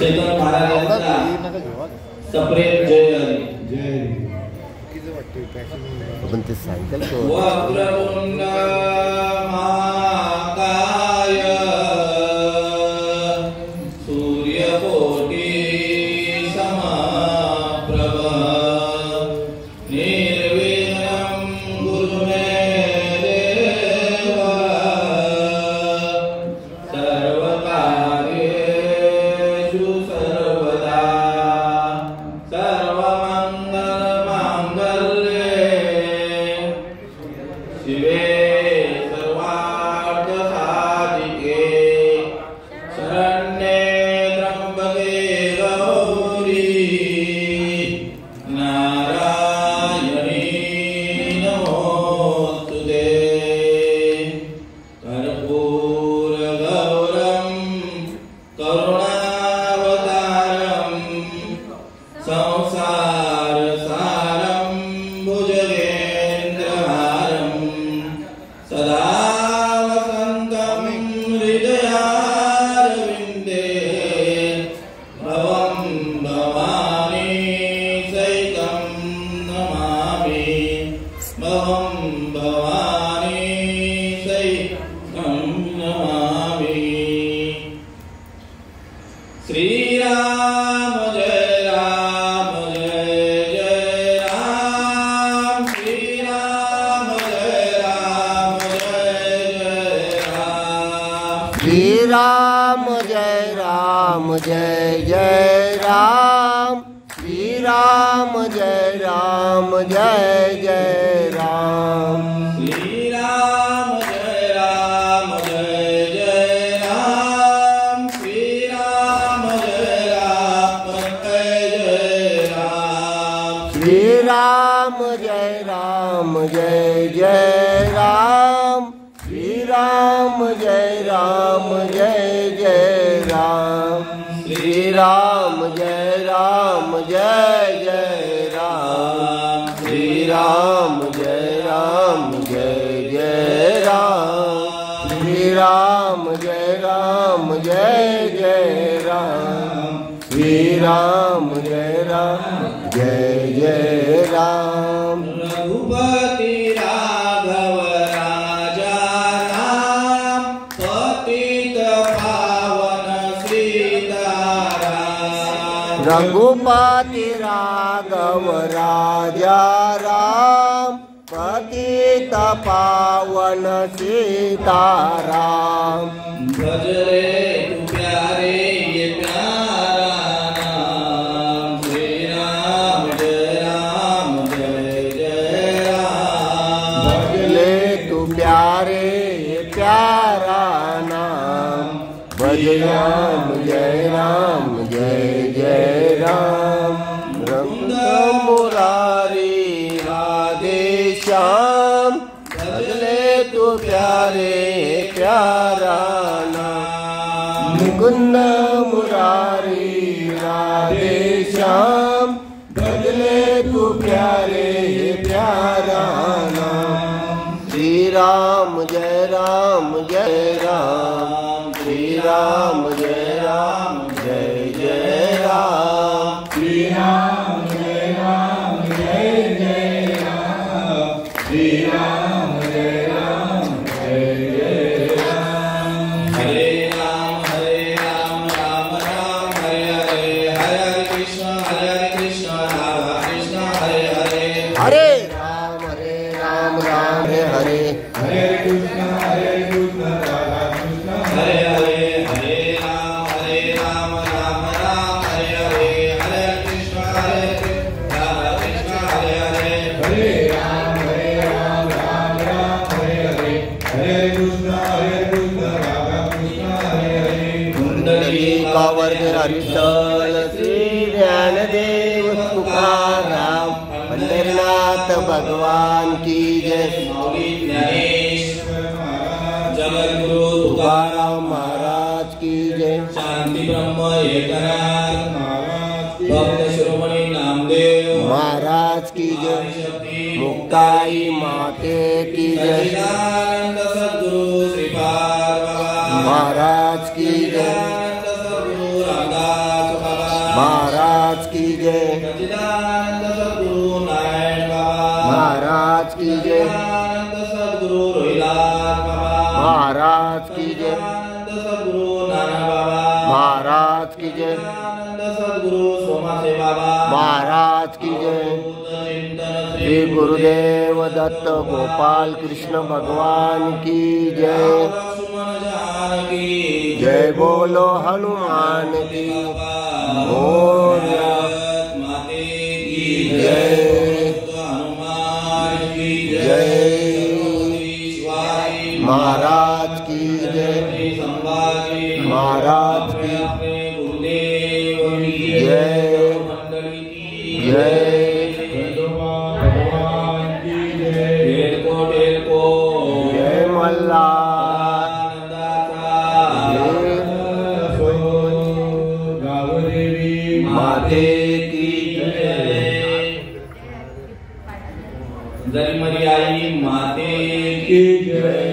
चेतन महाराजांचा सप्रेम जय हरी जय आपण ते सांगेल तो वक्रतुंड महाकाय सूर्यकोटि समप्रभ निर्विघ्नं कुरु मे देव सर्वकार्येषु सर्वदा सर्वमङ्गलमाङ्गल्ये शिवे सर्वार्थसाधिके शरण्ये त्र्यम्बके गौरी नारायणी नमोस्तुते कर्पूरगौरं करुणावतारं संसारसारं भुजगेन्द्रहारं सदा वसन्तं हृदयारविन्दे भवं भवानी सहितं नमामि भवं भवानी सहितं नमामि श्रीराम जय राम जय जय राम श्रीराम जय राम जय जय राम श्री राम जय राम जय जय राम श्री राम जय राम जय जय राम श्रीराम जय राम जय जय राम श्रीराम जय राम जय जय राम श्री राम जय राम जय जय राम श्री राम जय राम जय जय राम श्री राम जय राम जय जय राम श्री राम जय राम जय जय राम श्री राम जय राम जय जय राम श्री राम जय राम जय जय राम रघुपति राघव राजा राम पतित पावन सीताराम रघुपति राघव राजा राम पतित पावन सीताराम भजरे तू प्यारे ये प्यारा नाम श्री राम जय जय राम भजले तू प्यारे ये प्यारा नाम भज राम जय जय राम रंग मुरारी राधे श्याम भजले तू प्यारे प्यारा नाम मुकुंद मुरारी राधे श्याम भजले तू प्यारे प्यारा नाम श्री राम जय राम श्री राम जय जय राम श्री राम जय जय राम श्री राम जय जय राम हरे राम राम राम हरे हरे हरे कृष्ण राम कृष्ण हरे हरे हरे राम राम हरे हरे हरे कृष्ण राधा कृष्ण हरे हरे हरे राम राम राम हरे हरे हरे कृष्ण राधा कृष्ण हरे हरे हरे राम राम हरे हरे हरे कृष्ण राधा कृष्ण हरे हरे कुंडली कावर्ग हरितल श्री ज्ञानदेव तुकाराम पंढरीनाथ भगवान की जय मौली ज्ञानेश्वर जगद्गुरु तुकाराम महाराज की जय शांति ब्रह्म एकनाथ भक्त शिरोमणि नामदेव महाराज की जय मुक्ताई माते की जय सच्चिदानंद सद्गुरु श्रीपाद बाबा महाराज की जय सद्गुरु रामदास महाराज की जय सच्चिदानंद सद्गुरु नारायण बाबा महाराज की जय सच्चिदानंद सद्गुरु रोहिदास बाबा महाराज की जय सच्चिदानंद सद्गुरु नाना बाबा महाराज की जय सच्चिदानंद सद्गुरु सोमासे बाबा महाराज की जय श्री गुरुदेव दत्त गोपाल कृष्ण भगवान की जय लक्ष्मण जानकी जय बोलो हनुमान की बोल माते की जय हनुमान की जय शिवाजी महाराज की जय संभाजी महाराज की गुरुदेव की जय मंडली की जय भगवान की जय ढेरको जय मल्हार गावदेवी माते की जय जरी आई माते की जय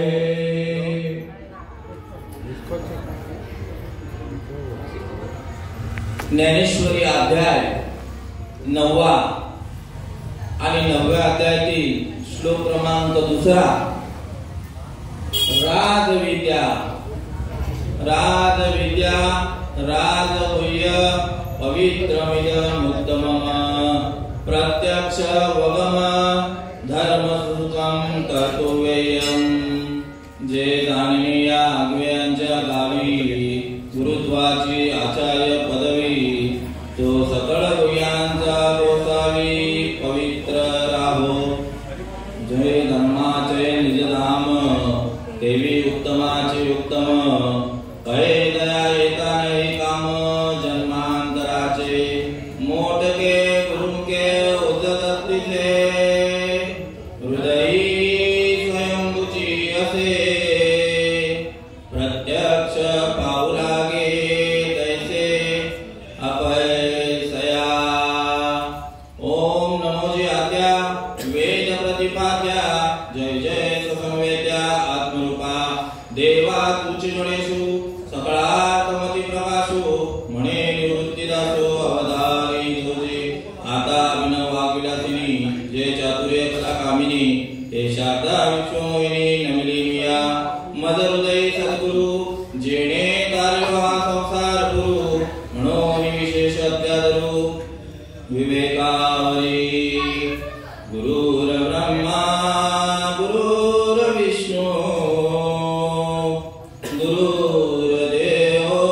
ज्ञानेश्वरी अध्याय 9 आणि 9व्या अध्यायातील श्लोक क्रमांक 2 राजविद्या राजविद्या राजगुह्य पवित्रमिदमुत्तमम् प्रत्यक्ष वगम धर्मसुखं कर्तव्यम् जे जाणणे या आज्ञांच्या गावी गुरुत्वाची आचार्य पदवी तो सकळ गुह्यांचा गोसावी पवित्र राहो जय धर्माचे निजधाम देवी उत्तमाचे उत्तम कळे दया येता नाही काम जन्मांतराचे मोठके गुरुके उजत तिथे हृदयी स्वयंभूची असे प्रत्यक्ष पाहू लागे तैसे अपयसया ओम नमोजी आद्या वेद प्रतिपाद्या जय जय स्वसंवेद्या आत्मरूपा देवा तुझी गणेशु सकळात्मती प्रकाशु म्हणे निवृत्तीदासो अवधारी जोजे आता विनवागिलासिनी जे चातुर्य कथा कामिनी हे शारदा विश्वमोहिनी नमिली मिया मद हृदय सद्गुरु जेणे तारिलो हा संसार गुरु म्हणून विशेष अत्यादरू विवेकावरी गुरुर ब्रह्मा गुरुर्विष्णू गुरुर्देवो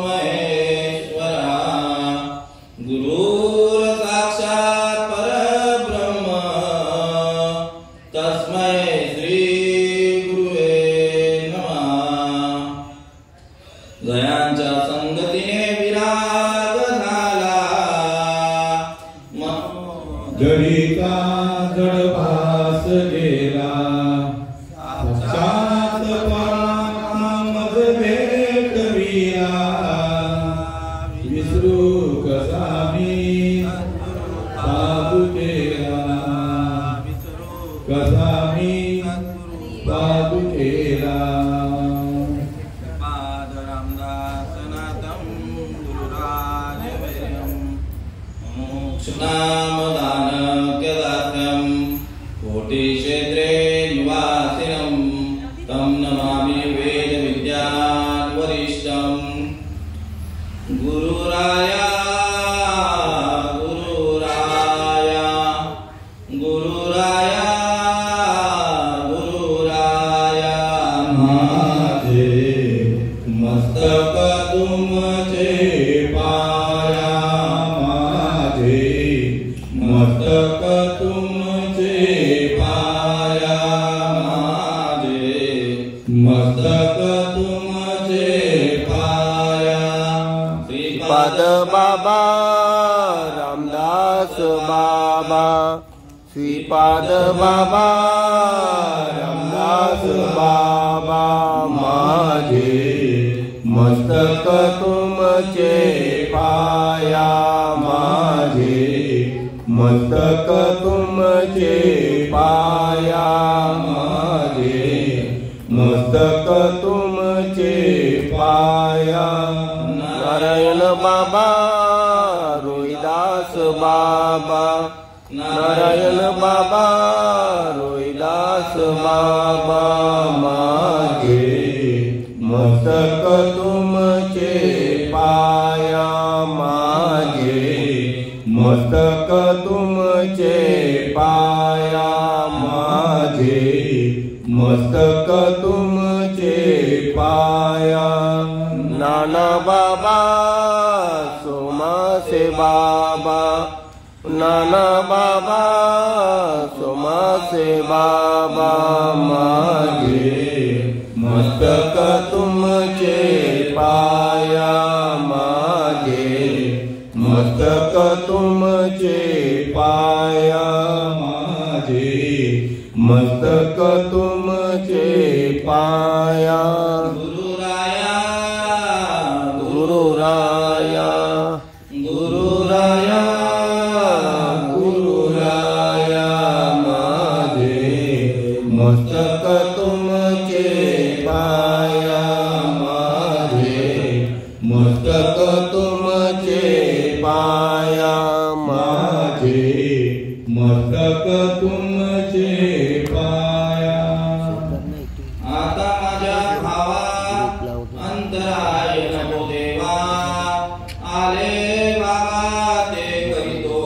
महेश्वरा गुरुर साक्षात परब्रह्म तस्मै श्री गुरुवे नमः गयांच्या संगतीने विराग झाला जडीचा जडभास गेला साक्षात परमात्मज भेटविला विसरू कसा मी साधू केला कसा मी साधू केला पाद रामदास नाथं गुरुराजवेयं मोक्षनामदानक्यदास्यं कोटिक्षेत्रे निवासिनं तं नमामि वेदविद्यान् वरिष्ठं गुरुराया गुरुराया गुरुराया गुरुराया माझे मस्तक तुमचे पाया माझे मस्तक तुमचे पाया माझे मस्तक तुमचे पाया श्रीपाद बाबा रामदास बाबा श्रीपाद बाबा रामदास बाबा माझे मस्तक तुमचे पाया माझे मस्तक तुमचे पाया माझे मस्तक तुमचे पाया नारायण बाबा रोहिदास बाबा नारायण बाबा रोहिदास बाबा माझे मस्तक तुमचे पाया माझे मस्तक तुमचे पाया माझे मस्तक तुमचे पाया नाना बाबा सोमासे बाबा नाना बाबा सोमासे बाबा माझे मस्तक तुमचे पाया माझे मस्तक तुमचे पाया माझे मस्तक तुमचे पाया गुरुराया गुरुराया गुरुराया गुरुराया माझे मस्तक तुमचे पाया माझे मस्तक तुमचे पाया माझे मस्तक तुमचे पाया आता माझ्या भावा अंतराय नको देवा आले बाबा ते करीतो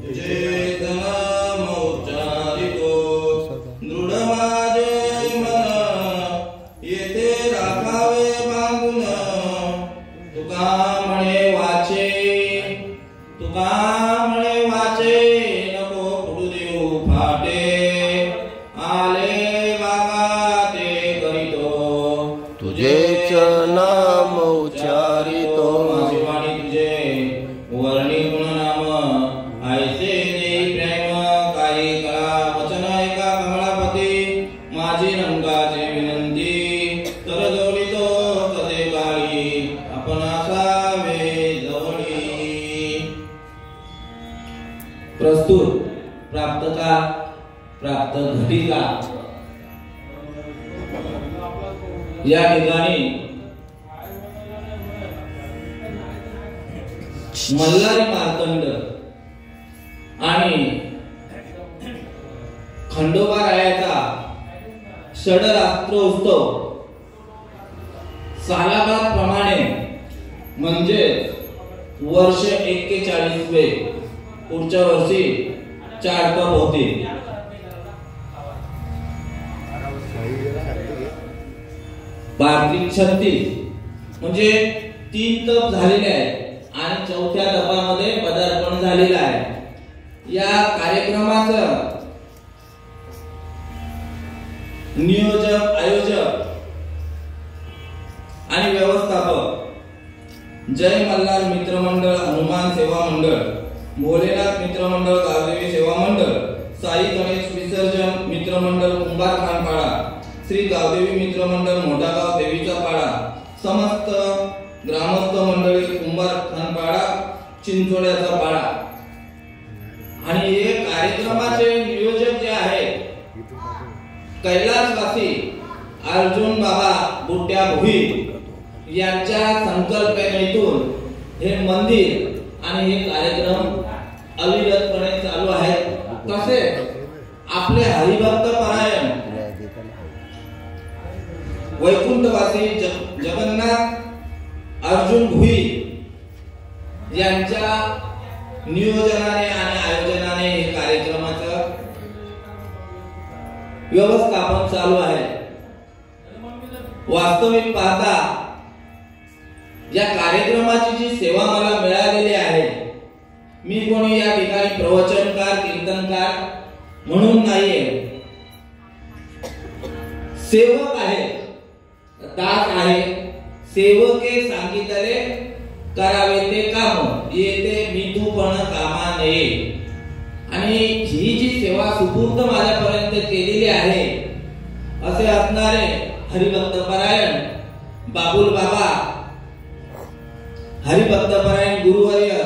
तुझे जन्म उच्चारितो दृढ माझे मन येथे राखावे बांधून तुका म्हणे वाचे तुका म्हणे वाचे नको फुटू देऊ फाटे आले बाबा ते करीतो तुझेच नाम उच्चारितो माझी वाणी तुझे वर्णी गुणनाम ऐसे देई प्रेम काही करा वचन ऐका कमळापती माझी रंगाचे विनंती तर जोडितो कसे काळी आपण असावे जवळी प्रस्तुत प्राप्त का प्राप्त घटिका या ठिकाणी मल्हारी मार्तंड आणि खंडोबा रायाचा षडरात्रोत्सव सालाबाद प्रमाणे म्हणजे वर्ष 41 पुढच्या वर्षी 4 तप होतील. बार्किक 36 म्हणजे 3 तप झालेले आहेत आणि 4थ्या तपामध्ये पदार्पण झालेलं आहे. या कार्यक्रमाचं नियोजक आयोजक आणि व्यवस्थापक जय मल्हार मित्र मंडळ हनुमान सेवा मंडळ भोलेनाथ मित्र मंडळ गावदेवी सेवा मंडळ साई गणेश विसर्जन मित्र मंडळ कुंभार खानपाडा श्री गावदेवी मित्र मंडळ मोठागाव देवीचा पाडा समस्त ग्रामस्थ मंडळी कुंभार खानपाडा चिंचोड्याचा पाडा. आणि हे कार्यक्रमाचे नियोजक जे आहेत कैलासवासी अर्जुन बाबा बुट्ट्या भोई यांच्या संकल्पनेतून हे मंदिर आणि हे कार्यक्रम अविरतपणे चालू आहेत. कसे आपले हरिभक्त परायण वैकुंठवासी जगन्नाथ अर्जुन भुई यांच्या नियोजनाने आणि आयोजनाने हे कार्यक्रमाचं व्यवस्थापन चालू आहे. वास्तविक पाहता या कार्यक्रमाची जी सेवा मला मिळालेली आहे, मी कोणी या ठिकाणी प्रवचनकार कीर्तनकार म्हणून नाहीये, सेवक आहे, दास आहे. सेवके सांगितले करावे ते काम येते मिथूपण कामा नये. आणि ही जी सेवा सुपूर्द माझ्यापर्यंत केलेली आहे असे असणारे हरिभक्त परायण बाबुल बाबा, हरिभक्त परायण गुरुवर्य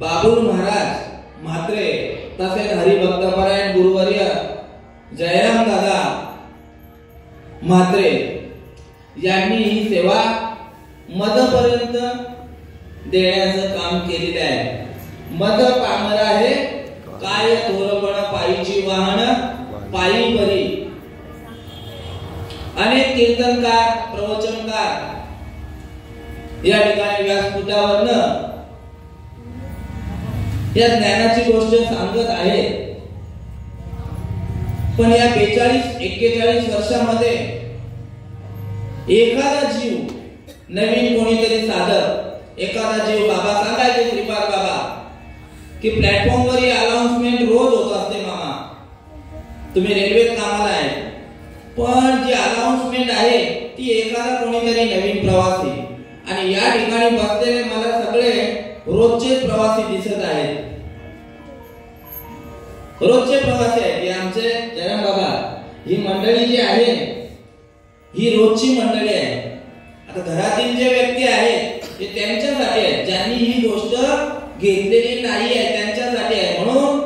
बाबुल महाराज म्हात्रे, तसेच हरिभक्त परायण गुरुवर्य जयराम दादा म्हात्रे यांनी ही सेवा मधपर्यंत देण्याचं काम केलेलं आहे. मद पामर आहे काय थोरपण पायीची वाहन पायी परी. अनेक कीर्तनकार प्रवचनकार या ठिकाणी व्यासपीठावरनं या ज्ञानाची गोष्ट सांगत आहेत. पण या 42-41 वर्षामध्ये एखादा जीव नवीन कोणीतरी साधक एखादा जीव बाबा सांगायचे श्रीपाद बाबा की प्लॅटफॉर्मवर अनाउन्समेंट रोज होत असते मामा, तुम्ही रेल्वेत कामाला आहे, पण जी अनाउन्समेंट आहे ती एखादा कोणीतरी नवीन प्रवासी आणि या ठिकाणी बसलेले मला सगळे रोजचे प्रवासी दिसत आहेत. रोजचे प्रवासी आहेत हे आमचे जयराम बाबा. ही मंडळी जी आहे ही रोजची मंडळी आहे. आता घरातील जे व्यक्ती आहेत ते त्यांच्यासाठी आहेत, ज्यांनी ही गोष्ट घेतलेली नाही आहे त्यांच्यासाठी आहे. म्हणून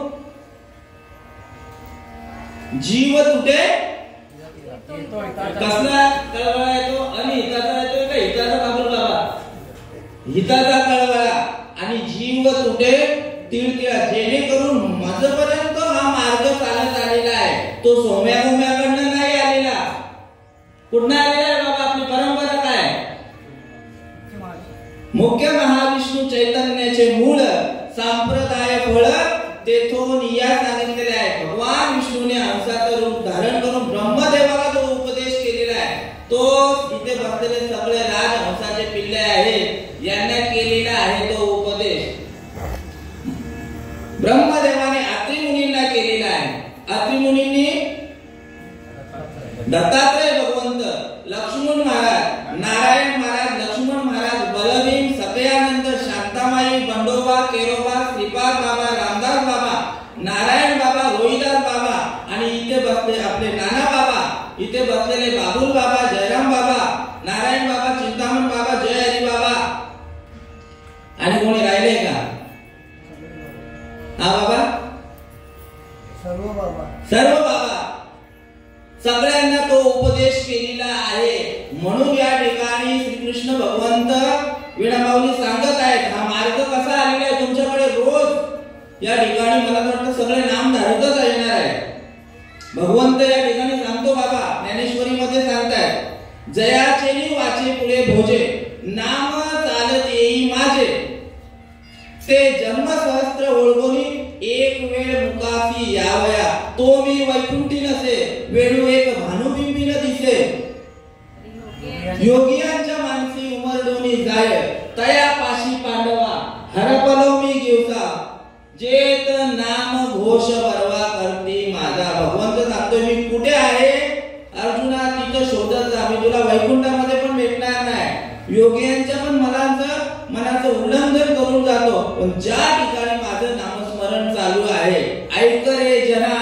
जीव तुटे कसला कळवळा येतो आणि हिताचा येतो का हिताचा बाबू बाबा हिताचा कळवळा आणि जीव तुटे तिळतिळा. जेणेकरून माझपर्यंत हा मार्ग चालत आलेला आहे तो सोम्याकडनं नाही आलेला. कुठं आलेला आहे बाबा? आपली परंपरा काय? मुख्य महाविष्णू चैतन्याचे मूळ संप्रदाय फळ तेथून या सांगितलेले आहे. भगवान विष्णूने हंसाचं रूप धारण करून ब्रह्मदेवाला जो उपदेश केलेला आहे तो इथे बसलेले सगळे राज हंसाचे पिल्ले आहेत यांना केलेला आहे तो उपदेश. ब्रह्मदेवाने अत्रि मुनींना केलेला आहे. अत्रि मुनींनी दत्तात्रय भगवंत, लक्ष्मण महाराज, नारायण महाराज, लक्ष्मण महाराज, बलभीम, सत्यानंद, शांतामाई, बंडोबा, केरोबा, श्रीपाद बाबा, रामदास बाबा, नारायण बाबा, रोहिदास बाबा आणि इथे बसले आपले नाना बाबा, इथे बसलेले बाबुल बाबा, जयराम बाबा, नारायण बाबा, चिंतामण बाबा, जय हरी बाबा आणि कोणी राहिले का? हा बाबा सर्व बाबा सगळ्यांना तो उपदेश केलेला आहे. म्हणून या ठिकाणी श्रीकृष्ण भगवंत विणामाऊली सांगत आहेत हा मार्ग कसा आलेला आहे तुमच्याकडे. रोज या ठिकाणी मला वाटतं सगळे नामधारकच येणार आहे. भगवंत या ठिकाणी सांगतो बाबा ज्ञानेश्वरी मध्ये सांगतायत जयाचेनी वाचे पुढे भोजे नाम चालत येई माझे ते जन्म सहस्त्र ओळखोनी एक वेळ मुकासी यावया तो मी वैकुंठी नसे वेणू एक भानुबिंबी न दिसे योगियांच्या मानसी उमरडोनी जाय तया पाशी पांडवा हरपलो मी गिवसा जेत नाम घोष बरवा करती माझा. भगवंत सांगतोय मी कुठे आहे अर्जुना तिथं शोधत जा, मी तुला वैकुंठामध्ये पण भेटणार नाही, योगियांच्या पण मनाचं उल्लंघन करून जातो, पण ज्या ठिकाणी माझं नामस्मरण चालू आहे ऐक रे जना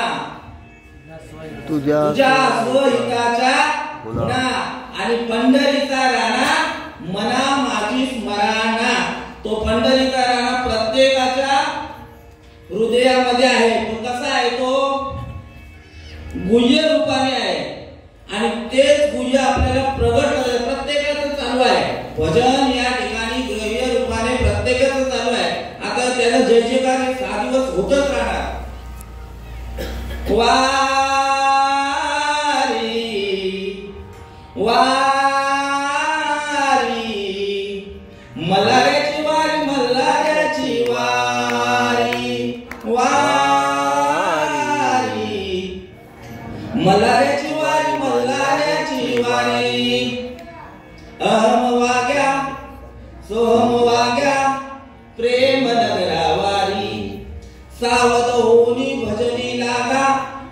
तुझ्या स्वहिताच्या गुणा आणि पंढरीचा राणा मना माझी स्मरणा. तो पंढरीचा राणा प्रत्येकाच्या हृदयामध्ये आहे. तो कसा आहे? तो गुह्य रूपाने आहे आणि तेच गुह्य आपल्याला प्रगट प्रत्येकाचं चालू आहे. भजन या ठिकाणी गुह्य रूपाने प्रत्येकाचं चालू आहे. आता त्याला जय जयकार 6 दिवस होतच राहणार. मल्हाऱ्याची वारी मल्हाऱ्याची वारी मल्हाऱ्याची वारी मल्हाऱ्याची वारी अहम वाग्या सोहम वाग्या प्रेम नगरावारी सावध होनी भजनी लागा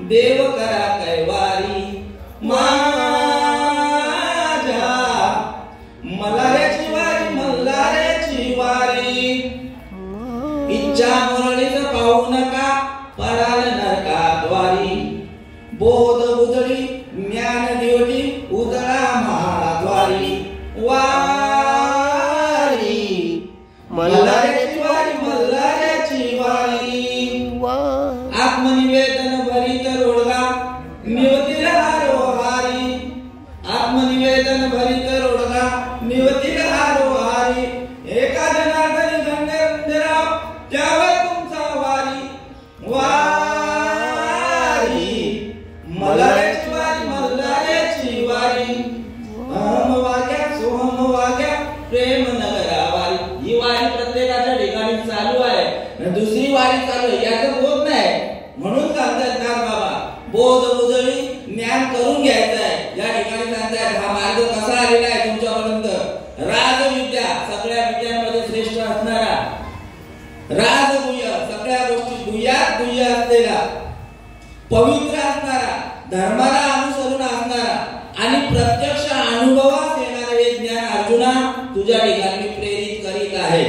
देव करा कैवारी माझ्या मल्हाऱ्याची वारी मल्हाऱ्याची वारी इच्छा मुरळीच पाहू नका पराल नरकाद्वारी बोध बुधळी ज्ञान देवटी उदळा महाद्वारी वारी मल्हाऱ्याची वारी मल्हाऱ्याची वारी आत्मनिवेदन भरीत रोडगा निवतील हारोहारी आत्मनिवेदन भरीत रोडगा निवतील हारोहारी एका जनार्दनी गंगाधरराव त्यावर प्रेम नगरा वारी. ही वारी प्रत्येकाच्या ठिकाणी चालू आहे, दुसरी वारी चालू आहे याचं बोध नाही. म्हणून सांगतात ना बाबा, बोध उजळी ज्ञान करून घ्यायचं आहे. या ठिकाणी सांगतात हा मार्ग कसा आलेला आहे तुमच्यापर्यंत. राजविद्या, सगळ्या विद्यांमध्ये श्रेष्ठ असणारा राजगुह्य, सगळ्या गोष्टी गुह्यात गुह्य असलेला, पवित्र असणारा, धर्माला अनुसरून असणारा आणि प्रत्यक्ष अनुभवास येणारे हे ज्ञान अर्जुना तुझ्या ठिकाणी प्रेरित करीत आहे.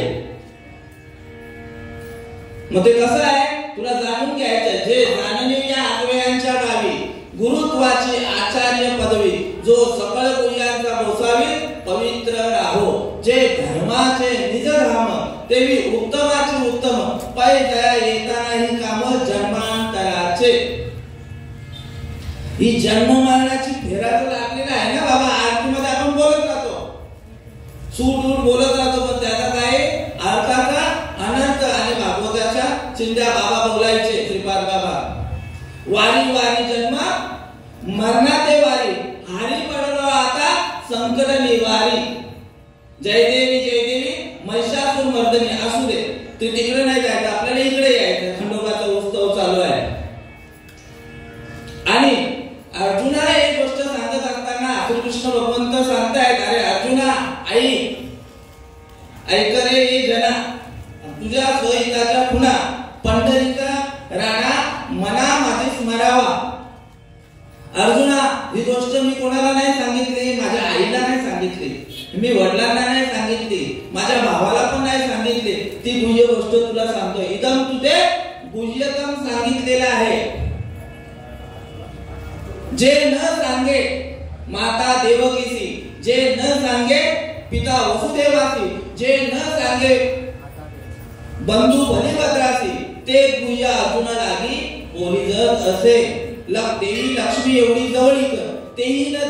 मग ते कसं आहे तुला जाणून घ्यायचं. जे जाणणे या आगव्यांच्या गावी गुरुत्वाची आचार्य पदवी, जो सकळ गुह्यांचा गोसावी पवित्र राहो. जे धर्माचे निज धाम तेवी उत्तमाचे उत्तम, पै जया येताना ही काम जन्मांतराचे. ही जन्म मरणाची फेरा तर लागलेला आहे ना बाबा. आरतीमध्ये आपण बोलत राहतो, सूट बोलत राहतो, पण त्याचा काय अर्थाचा अनंत. आणि भागवताच्या चिंध्या बाबा बोलायचे, श्रीपाद बाबा. वारी वारी जन्म मरणाते वारी, हारी पडलो आता संकट निवारी. जयदेवी महिषासुर मर्दनी. असू दे, ते तिकडे नाही जायचं, आपल्याला इकडे यायचं. खंडोबाचा उत्सव चालू आहे. आणि अर्जुनाला एक गोष्ट सांगत असताना श्रीकृष्ण भगवंत सांगतायत, अरे अर्जुना ऐक रे हे जना, तुझ्या स्वहिताच्या खुणा पंढरीचा राणा मना माझे स्मरावा. अर्जुना, ही गोष्ट मी कोणाला नाही सांगितली, माझ्या आईला नाही सांगितली, मी वडिलांना नाही सांगितली, माझ्या भावाला पण नाही सांगितली. ती गुह्य गोष्ट तुला सांगतोय. इदम तुझे गुह्यतम सांगितलेलं आहे. जे न सांगे माता देवकीसी, जे न सांगे पिता वसुदेवासी, जे न सांगे बंधू बलिभद्रासी, ते गुह्य अर्जुना लागी ओरिजत असे. देवी लक्ष्मी एवढी जवळीक, तेही न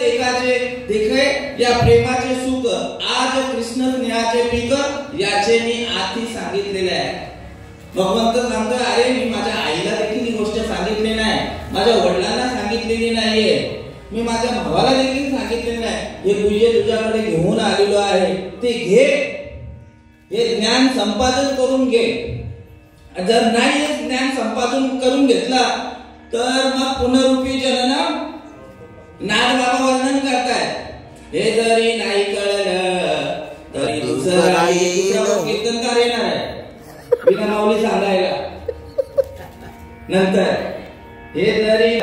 देखे या प्रेमाचे सुख, आज कृष्ण स्नेहाचे पीक, याचे मी आधी सांगितलेले आहे. भगवंत सांगतोय, अरे मी माझ्या आईला देखील ही गोष्ट सांगितली नाही, माझ्या वडिलांना सांगितलेली नाहीये, मी माझ्या भावाला देखील सांगितलेली नाही. हे गुह्य तुझ्याकडे घेऊन आलेलो आहे, ते घे, हे ज्ञान संपादन करून घे. जर नाही हे ज्ञान संपादन करून घेतला तर मग पुनरुपी जनन नाद बाबा वर्णन करताय. हे जरी नाही कळलं तरी दुसरा कीर्तनकार येणार आहे बिना माऊली सांगायला. नंतर हे जरी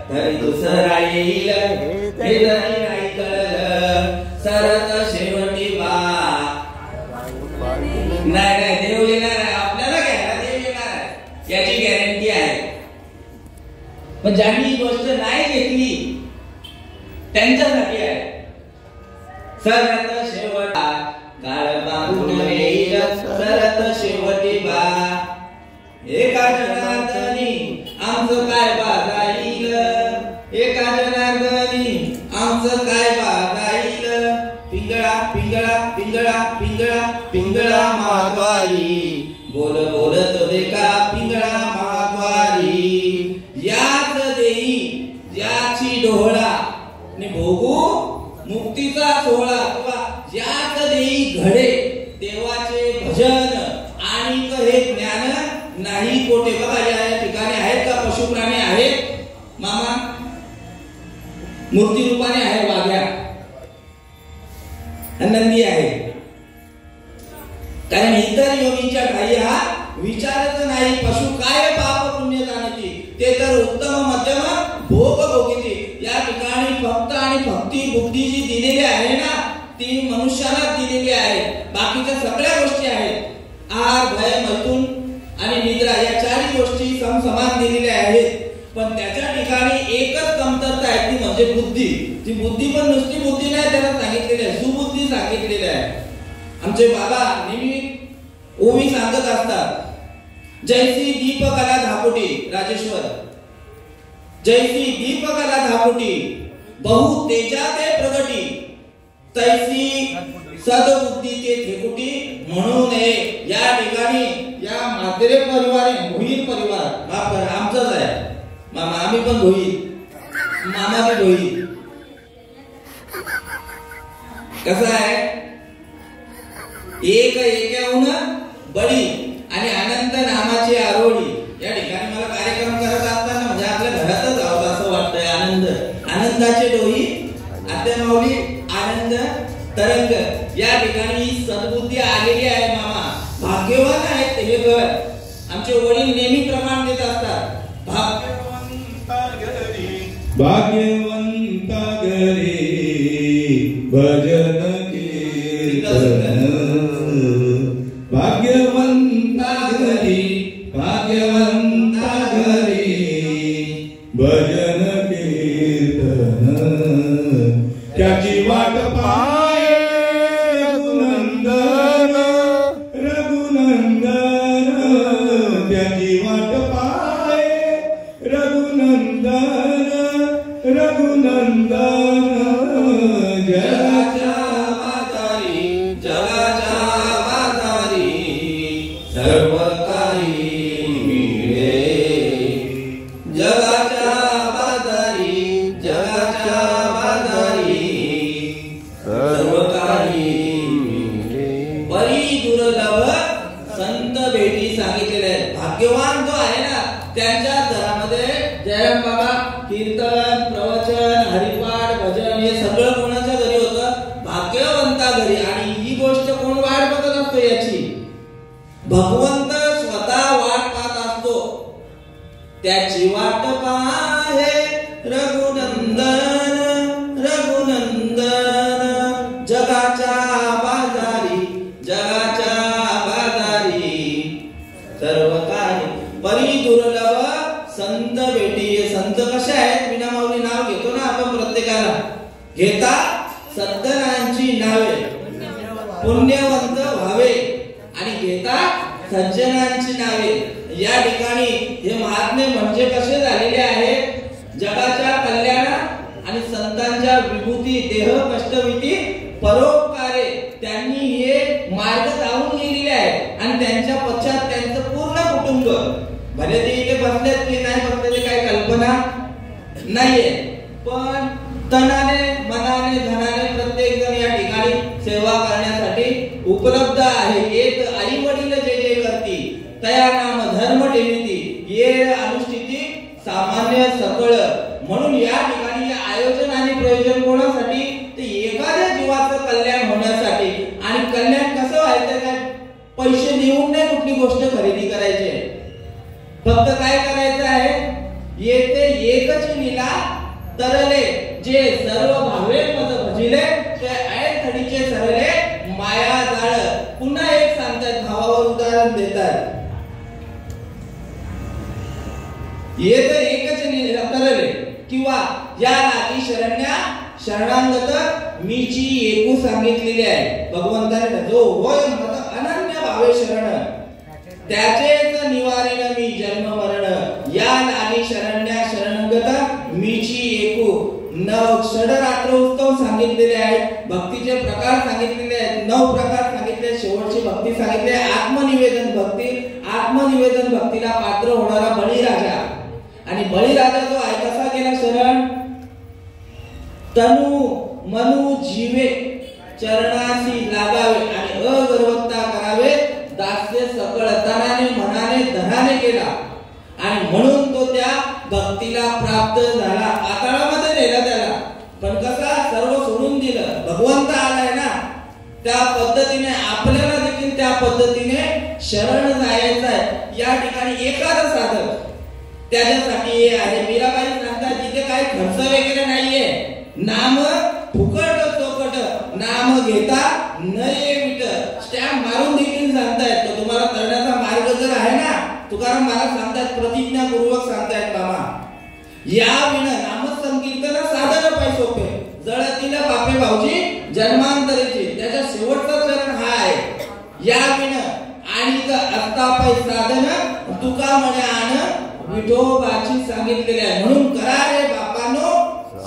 तरी दुसरा येईल, हे जरी नाही कळलं सरत शेवटी बा. नाही देव येणार आहे, आपल्याला घ्यायला देव येणार आहे याची गॅरंटी आहे. पण ज्यांनी ही गोष्ट नाही घेतली त्यांच्यासाठी आहे. सरत शेवटा काळ बांधून येईल, सरत शेवटी बा. एका जनार्दनी आमचं काय बाजाईल, एका जनार्दनी आमचं काय बाजाईल. पिंगळा पिंगळा पिंगळा पिंगळा पिंगळा महाद्वारी, बोल बोलत देखा पिंगळा महाद्वारी. याच देई याची डोहळा नि भोगू मुक्तीचा सोहळा, किंवा याच देई घडे देवाचे भजन आणि हे ज्ञान नाही कोठे. बघा या ठिकाणी आहेत का पशु प्राणी आहेत मामा, मूर्ती रूपाने आहे वाघ्या, नंदी आहे. कारण इतर योनीच्या ठाई हा विचारच नाही, पशु काय पाप पुण्य जाणती, ते तर उत्तम मध्यम भोग भोगिती. या ठिकाणी फक्त आणि भक्ती बुद्धी जी दिलेली आहे ना, ती मनुष्याला दिलेली आहे. बाकीच्या सगळ्या गोष्टी आहेत, आहार भय मैथुन आणि निद्रा, या चारही गोष्टी समसमान दिलेल्या आहेत. पण त्याच्या ठिकाणी एकच कमतरता आहे, ती म्हणजे बुद्धी. ती बुद्धी पण नुसती बुद्धी नाही, त्याला सांगितलेली आहे सुबुद्धी सांगितलेली आहे. आमचे बाबा नेहमी ओवी सांगत असतात, जैसी दीपकला धापुटी, राजेश्वर जैसी दीपकला धापुटी, बहु तेजाते प्रगटी, तैसी सदबुद्धी ते ठेकुटी. म्हणून या ठिकाणी या म्हात्रे परिवार भोईर परिवार, माफ करा आमचाच आहे मामा, आम्ही पण भोईर, मामा बी भोईर. कसं आहे एक एकाहून बळी आणि अनंत नामाची आरोळी. या ठिकाणी मला कार्यक्रम करत असताना म्हणजे आपल्या घरातच आहोत असं वाटतंय. आनंदाचे डोही आत्यामाऊली आनंद तरंग. या ठिकाणी सद्बुद्धी आलेली आहे मामा. भाग्यवान आहेत हे घर. आमचे वडील नेहमी प्रमाण देत असतात. भाग्यवंत घरी भजन कीर्तन. भाग्यवंत घरी भजन कीर्तन. त्याची वाट पाये रघुनंदन त्याची वाट पाये रघुनंदन जगाच्या मातारी सर्व काही मिळे. जगाच्या बाजारी सर्व काही मिळे. बरी दुर्लभ संत भेटी सांगितलेले आहेत. भाग्यवान जो आहे ना त्यांच्या घरामध्ये जयराम बाबा कीर्तन प्रवचन हरिपाठ भजन हे सगळं कोणाच्या घरी होतं? भाग्यवंता घरी. आणि ही गोष्ट कोण वाट बघत असतो याची? भगवंत स्वतः वाट पाहत असतो. त्याची वाट पाहे रघुनंदन जगाच्या बाजारी सर्व काही. परी दुर्लभ संत भेटी. संत कसे आहेत? विना माऊली नाव घेतो ना आपण प्रत्येकाला. घेता सज्जनांची नावे पुण्यवंत व्हावे आणि घेता सज्जनांची नावे. या ठिकाणी हे महात्मे म्हणजे कसे झालेले आहेत? जगाच्या कल्याण आणि संतांच्या विभूती देह कष्टविधी परोपकारे त्यांनी हे मार्ग लावून गेलेले आहेत. आणि त्यांच्या पश्चात त्यांचं पूर्ण कुटुंब. भले ते इथे बसलेत की नाही बसले काही कल्पना नाहीये, पण तनाने मनाने धनाने प्रत्येक जण या ठिकाणी सेवा करण्यासाठी उपलब्ध आहे. एक आई वडील जे जे करती तया नाम धर्म ठेविती ये अनुष्ठिती सामान्य सकळ. म्हणून या ठिकाणी आयोजन आणि प्रयोजन कोणासाठी? ते एखाद्या जीवाचं कल्याण होण्यासाठी. आणि कल्याण कसं व्हायचं? काय पैसे देऊन नाही कुठली गोष्ट खरेदी करायची. फक्त काय करायचं आहे? येथे एकच लीला तरले जे सर्व भावे मत भजिले ते ऐथडीचे सरले माया जाळ. पुन्हा एक सांगतात, भावावर उदाहरण देतात. येथे एकच लीला तरले किंवा या नाती शरण्या शरणांगत मीची एकू सांगितलेली आहे. भगवंताने जो होय मत अनन्य भावे शरण त्याचेच निवारण मी जन्म मरण. या नाती शरण्या शरणांगत मीची एकू. 9 षडरात्र उत्सव सांगितलेले आहेत. भक्तीचे प्रकार सांगितलेले आहेत. 9 प्रकार सांगितले. शेवटची भक्ती सांगितली आत्मनिवेदन भक्ती. आत्मनिवेदन भक्तीला पात्र होणारा बळीराजा. आणि बळीराजा जो आहे कसा गेला शरण? तनु मनु जीवे चरणासी लागावे आणि अगर्वता करावे दास्य सकळ. तनाने मनाने धनाने केला आणि म्हणून तो त्या भक्तीला प्राप्त झाला. पाताळामध्ये नेला त्याला. पण कसा? सर्व सोडून दिलं. भगवंत आलाय ना त्या पद्धतीने आपल्याला देखील त्या पद्धतीने शरण जायचं आहे. या ठिकाणी एखादं साधन त्याच्यासाठी हे आहे. मीराबाई सांगतात तिथे काही खर्च वगैरे नाहीये. नाम फुकट चोकट नाम घेता नये विट. स्टॅम्प मारून देखील सांगतायत. तो तुम्हाला करण्याचा मार्ग जर आहे ना, तुकाराम महाराज सांगतात प्रतिज्ञापूर्वक सांगतायत बाबा. या विण नाम संकीर्तन साधन पाय सोपे जळतील बापे भाऊजी जन्मांतरीची. त्याचा शेवटचा चरण हा आहे. या विण आणि असता पाय साधन तुका म्हणे आण विठोबाची सांगितलेले आहे. म्हणून करा रे बापानो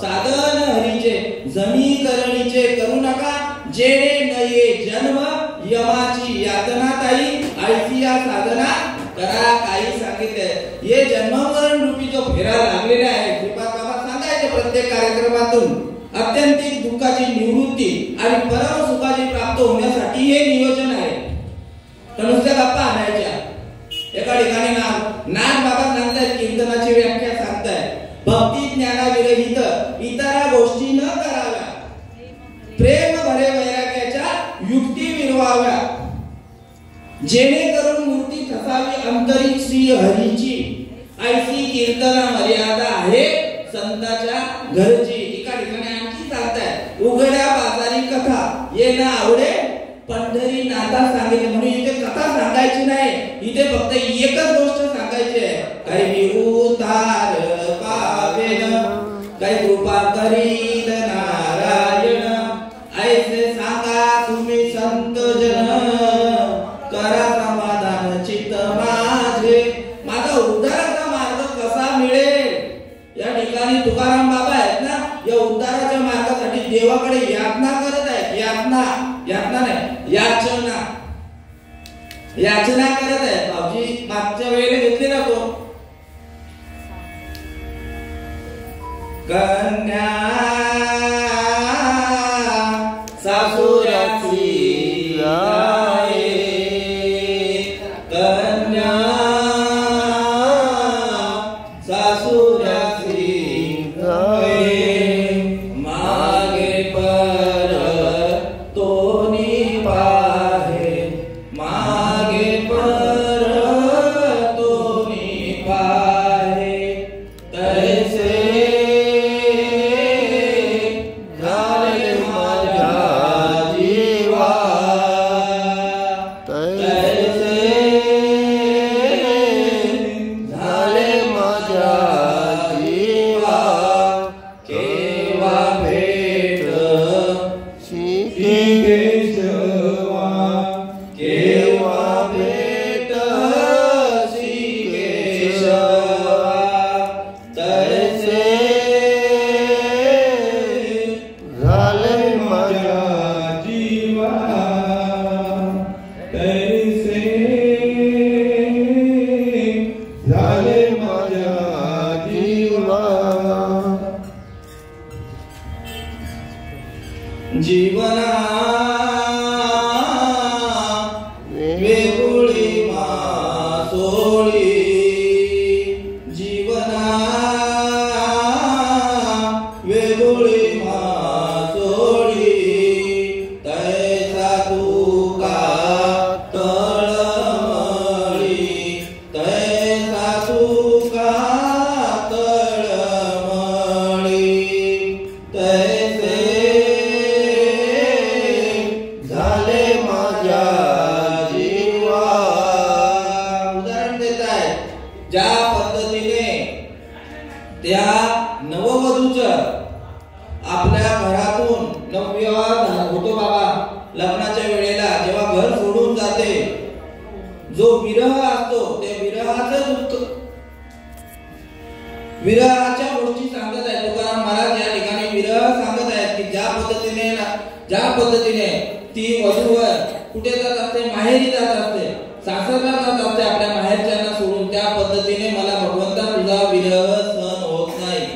साधन हरीचे जमी करणीचे करू नका जेणे नये जन्म यमाची यातना ताई आयसिया साधना करा काही सांगितले. हे जन्म मरण रूपी जो फेरा लागलेला आहे श्रीपाद बाबा सांगायचे प्रत्येक कार्यक्रमातून. अत्यंतिक दुःखाची निवृत्ती आणि परम सुखाची प्राप्त होण्यासाठी हे नियोजन आहे. जेणेकरून मूर्ती ठसावी अंतरिक श्री हरीची, ऐसी कीर्तना मर्यादा आहे संताच्या घरची. एका ठिकाणी आणखी सांगताय, उघड्या बाजारी कथा ये ना आवडे पंढरी नाथा सांगितले. म्हणून इथे कथा सांगायची नाही, इथे फक्त एकच गोष्ट सांगायची आहे, काही उतार पावेन, काही कृपा करील नारायण, ऐसे सांगा तुम्ही संत जन, करा समाधान चित्त माझे. माझा उद्धाराचा मार्ग कसा मिळेल? या ठिकाणी तुकाराम बाबा आहेत ना, या उद्धाराच्या मार्गासाठी देवाकडे यातना करत आहेत. यातना नाही, याचना करत आहेत. बाबजी मागच्या वेळेला घेतले ना तो कन्या सासुराची आहे, कन्या सासुराची आहे, मागे पर तोनी पाहे, मागे पर तोनी पाहे, तैसे झाले माझ्या जीवा, तैसे झाले माझ्या जीवा, केव्हा भेट केशवा, केव्हा भेट श्री केशवा, तैसे झाले माझ्या जीवा, तैसे झाले माझ्या जीवा. जीवना वेगुळी मासोळी, जीवना वेगुळी मासोळी, तैसा तुका तळमळी, तैसा तुका तळमळी, तैसे झाले माझ्या जीवा. उदाहरण देत आहे, ज्या पद्धतीने त्या नववधूचं आपल्या घरातून नवविवाह होतो बाबा, लग्नाच्या वेळेला जेव्हा घर सोडून जाते, जो विरह असतो त्या विरहाचं दुःख, विरहाच्या गोष्टी सांगत आहे तुकाराम महाराज. या ठिकाणी विरह सांगत आहेत की ज्या पद्धतीने ती वधूवर कुठे जात असते, माहेरी जात असते, सासरला जात असते आपल्या माहेरच्यांना सोडून, त्या पद्धतीने मला भगवंता तुझा विरह सहन होत नाही.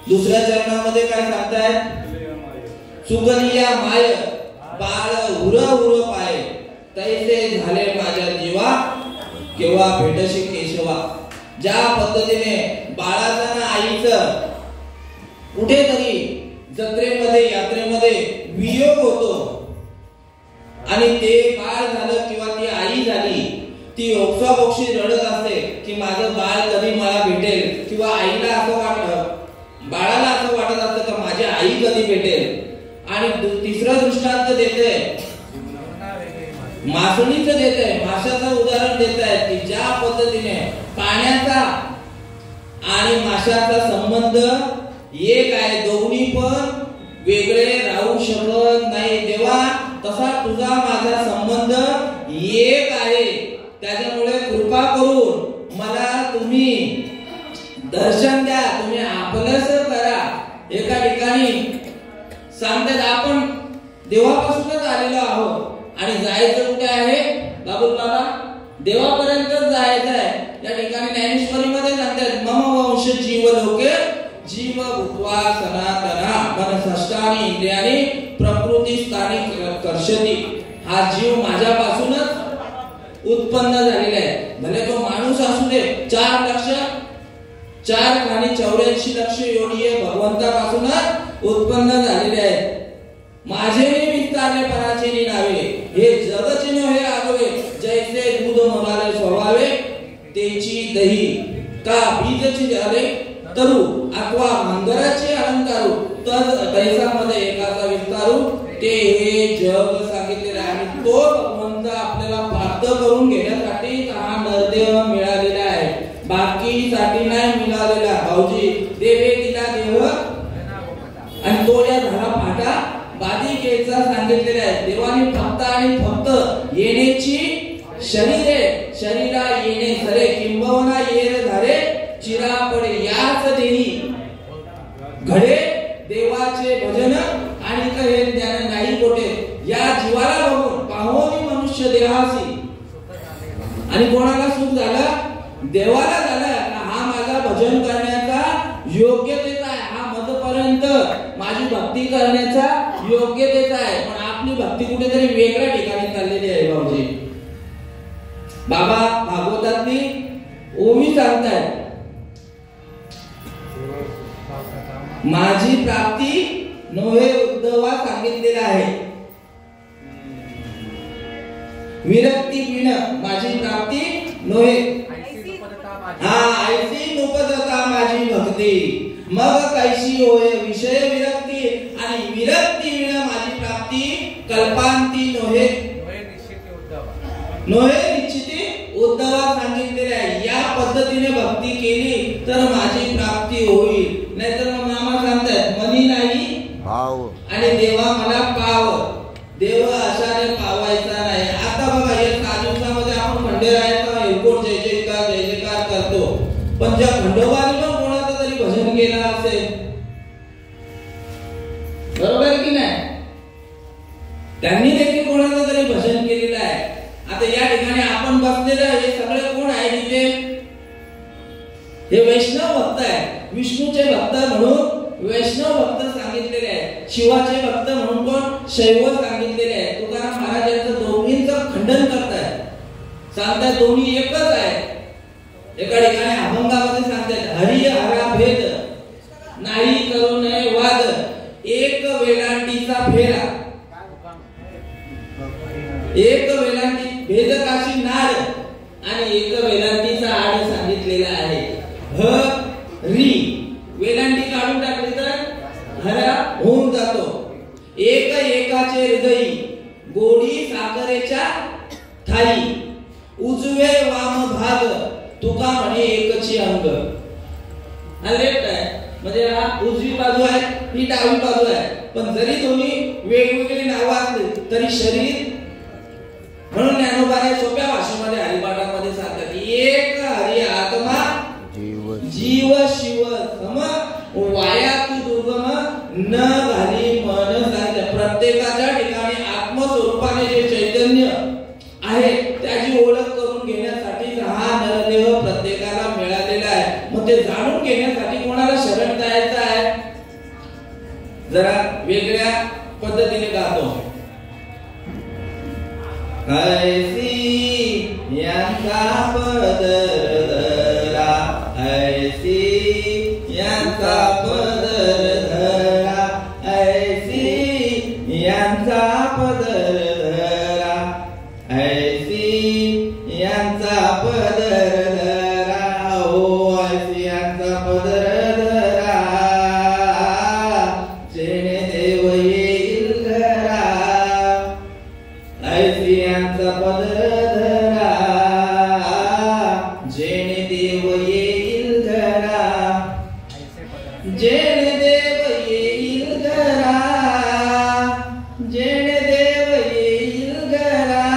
दुसऱ्या चरणामध्ये काय सांगतायत, सुकनिया माय बाळ हुर हुर पाय, तैसे झाले माझ्या जीवा, केव्हा भेटशी केशवा. ज्या पद्धतीने बाळाचं ना आईचं कुठेतरी जत्रेमध्ये यात्रेमध्ये वियोग होतो आणि ते बाळ झालं किंवा ती आई झाली, ती ओक्साबोक्षी रडत असते की माझं बाळ कधी मला भेटेल, किंवा आईला असं वाटतं, बाळाला असं वाटत असतं की माझी आई कधी भेटेल. आणि तिसरं दृष्टांत देते, मासणीचं देते, माशाचं उदाहरण देत आहे की ज्या पद्धतीने पाण्याचा आणि माशाचा संबंध एक आहे, दोन्ही पण वेगळे राहू शकत नाही देवा, तसा तुझा माझा संबंध एक आहे. त्याच्यामुळे कृपा करून मला तुम्ही दर्शन द्या, तुम्ही आपलंच करा. एका ठिकाणी सांगतात आपण देवापासूनच आलेलो आहोत आणि जायचं कुठे आहे बाबुल बाबा, देवापर्यंतच जायचं आहे. या ठिकाणी ज्ञानेश्वरीमध्ये सांगतात मम वंश जीव लोके जीव भूत्वा सनातना मन षष्ठानी इंद्रियानी प्रकृती स्थानी कर्षती. हा जीव माझ्यापासूनच उत्पन्न झालेला आहे. भले तो माणूस असू दे, 4 लक्ष 4,84 लक्ष योनी भगवंतापासूनच उत्पन्न झालेले आहेत. माझे विस्तारले पराचे नावे हे जगचिन्ह हे आगवे झाले स्वभावे तेची दही का बीजची झाले तरु अथवा भांगराचे अलंकारू तैसामध्ये एकाचा विस्तारू ते हे जग सांगितलेले आहे. तो भगवंत आपल्याला प्राप्त करून घेण्यासाठी हा नरदेह मिळालेला आहे, बाकीसाठी नाही मिळालेला. भाऊजी देवे दिला देव आणि तो या झाला फाटा बाधिकेचा सांगितलेला आहे. देवाने फक्त आणि फक्त येण्याची शरीरे शरीरा येणे सरे किंबवना येर धारे चिरा पडे याच देही घडे देवाचे भजन आणि कहे ज्ञान नाही कोठे. या जीवाला बघून पाहोनी मनुष्य देहासी आणि कोणाला सुख झालं देवाला झालं. हा माझा भजन करण्याचा योग्यतेचा आहे, हा मधपर्यंत माझी भक्ती करण्याचा योग्यतेचा आहे. पण आपली भक्ती कुठेतरी वेगळ्या ठिकाणी चाललेली आहे. भाऊजी बाबा भागवतातली ओवी सांगतायत माझी प्राप्ती नोहे उद्धवा सांगितलेला आहे. विरक्ती पिण माझी प्राप्ती नोहे ऐसी नुपदता माझी भक्ती मग कैशी होय विषय विरक्ती आणि विरक्ती विण माझी प्राप्ती कल्पांती नोहे निश्चिती उद्धवा सांगितलेले आहे. या पद्धतीने भक्ती केली तर माझी प्राप्ती होईल, नाहीतर मग मामा सांगतात मनी नाही भाव आणि देवा मला पाव. देव अशाने पावायचा नाही. आता बघा या 7 दिवसामध्ये आपण खंडेरायाचा एरकोट जय जयकार करतो, पण ज्या खंडोबाने पण कोणाचं तरी भजन केलं असेल, बरोबर की नाही, त्यांनी देखील कोणाचं तरी भजन केलेलं आहे. आता या ठिकाणी आपण बसलेलं हे सगळे कोण आहे तिथे? हे वैष्णव भक्त आहे. विष्णूचे भक्त म्हणून वैष्णव भक्त सांगितलेले आहे, शिवाचे भक्त म्हणून कोण शैव सांगितलेले आहे. तुकाराम महाराजांचं दोन्हींचं खंडन करतायत, सांगतायत दोन्ही एकच आहे. एका ठिकाणी अभंगामध्ये सांगतायत हरी हरा भेद नाही करू नये वाद एक वेलांटीचा फेरा. एक वेलांटी भेद काशी नाड आणि एक वेलांटीचा आड सांगितलेला आहे. हरी वेलांटी काढून टाकली तर हरा होऊन जातो. एक एकाचे हृदय गोडी साखरेच्या थाई उजवे वाम भाग तुका म्हणे एकची अंग. हा लेफ्ट आहे म्हणजे हा उजवी बाजू आहे, ही डावी बाजू आहे. पण जरी दोन्ही वेगवेगळी नावं असली तरी शरीर, म्हणून ज्ञानोबाने सोप्या भाषेमध्ये हरिपाठामध्ये सांगतात एक हरी आत्मा जीव शिव सम वाया तू दुर्गम न घाली मन सांगितलं. प्रत्येकाच्या ठिकाणी आत्मस्वरूपाने जे चैतन्य आहे त्याची ओळख करून घेण्यासाठी हा नरदेह प्रत्येकाला मिळालेला आहे. मग ते जाणून घेण्यासाठी कोणाला शरण जायचं आहे? जरा वेगळ्या पद्धतीने गातो. ऐसी यांचा पदर धरा ऐसी यांचा पदर धरा ऐसी यांचा पदर धरा ऐसी यांचा पदर धरा ओ ऐसी यांचा पदर धरा जेणे देव येईल घरा. ऐसी यांचा पदर धरा जेणे देव येईल घरा. जेणे देव येईल घरा जेणे देव येईल घरा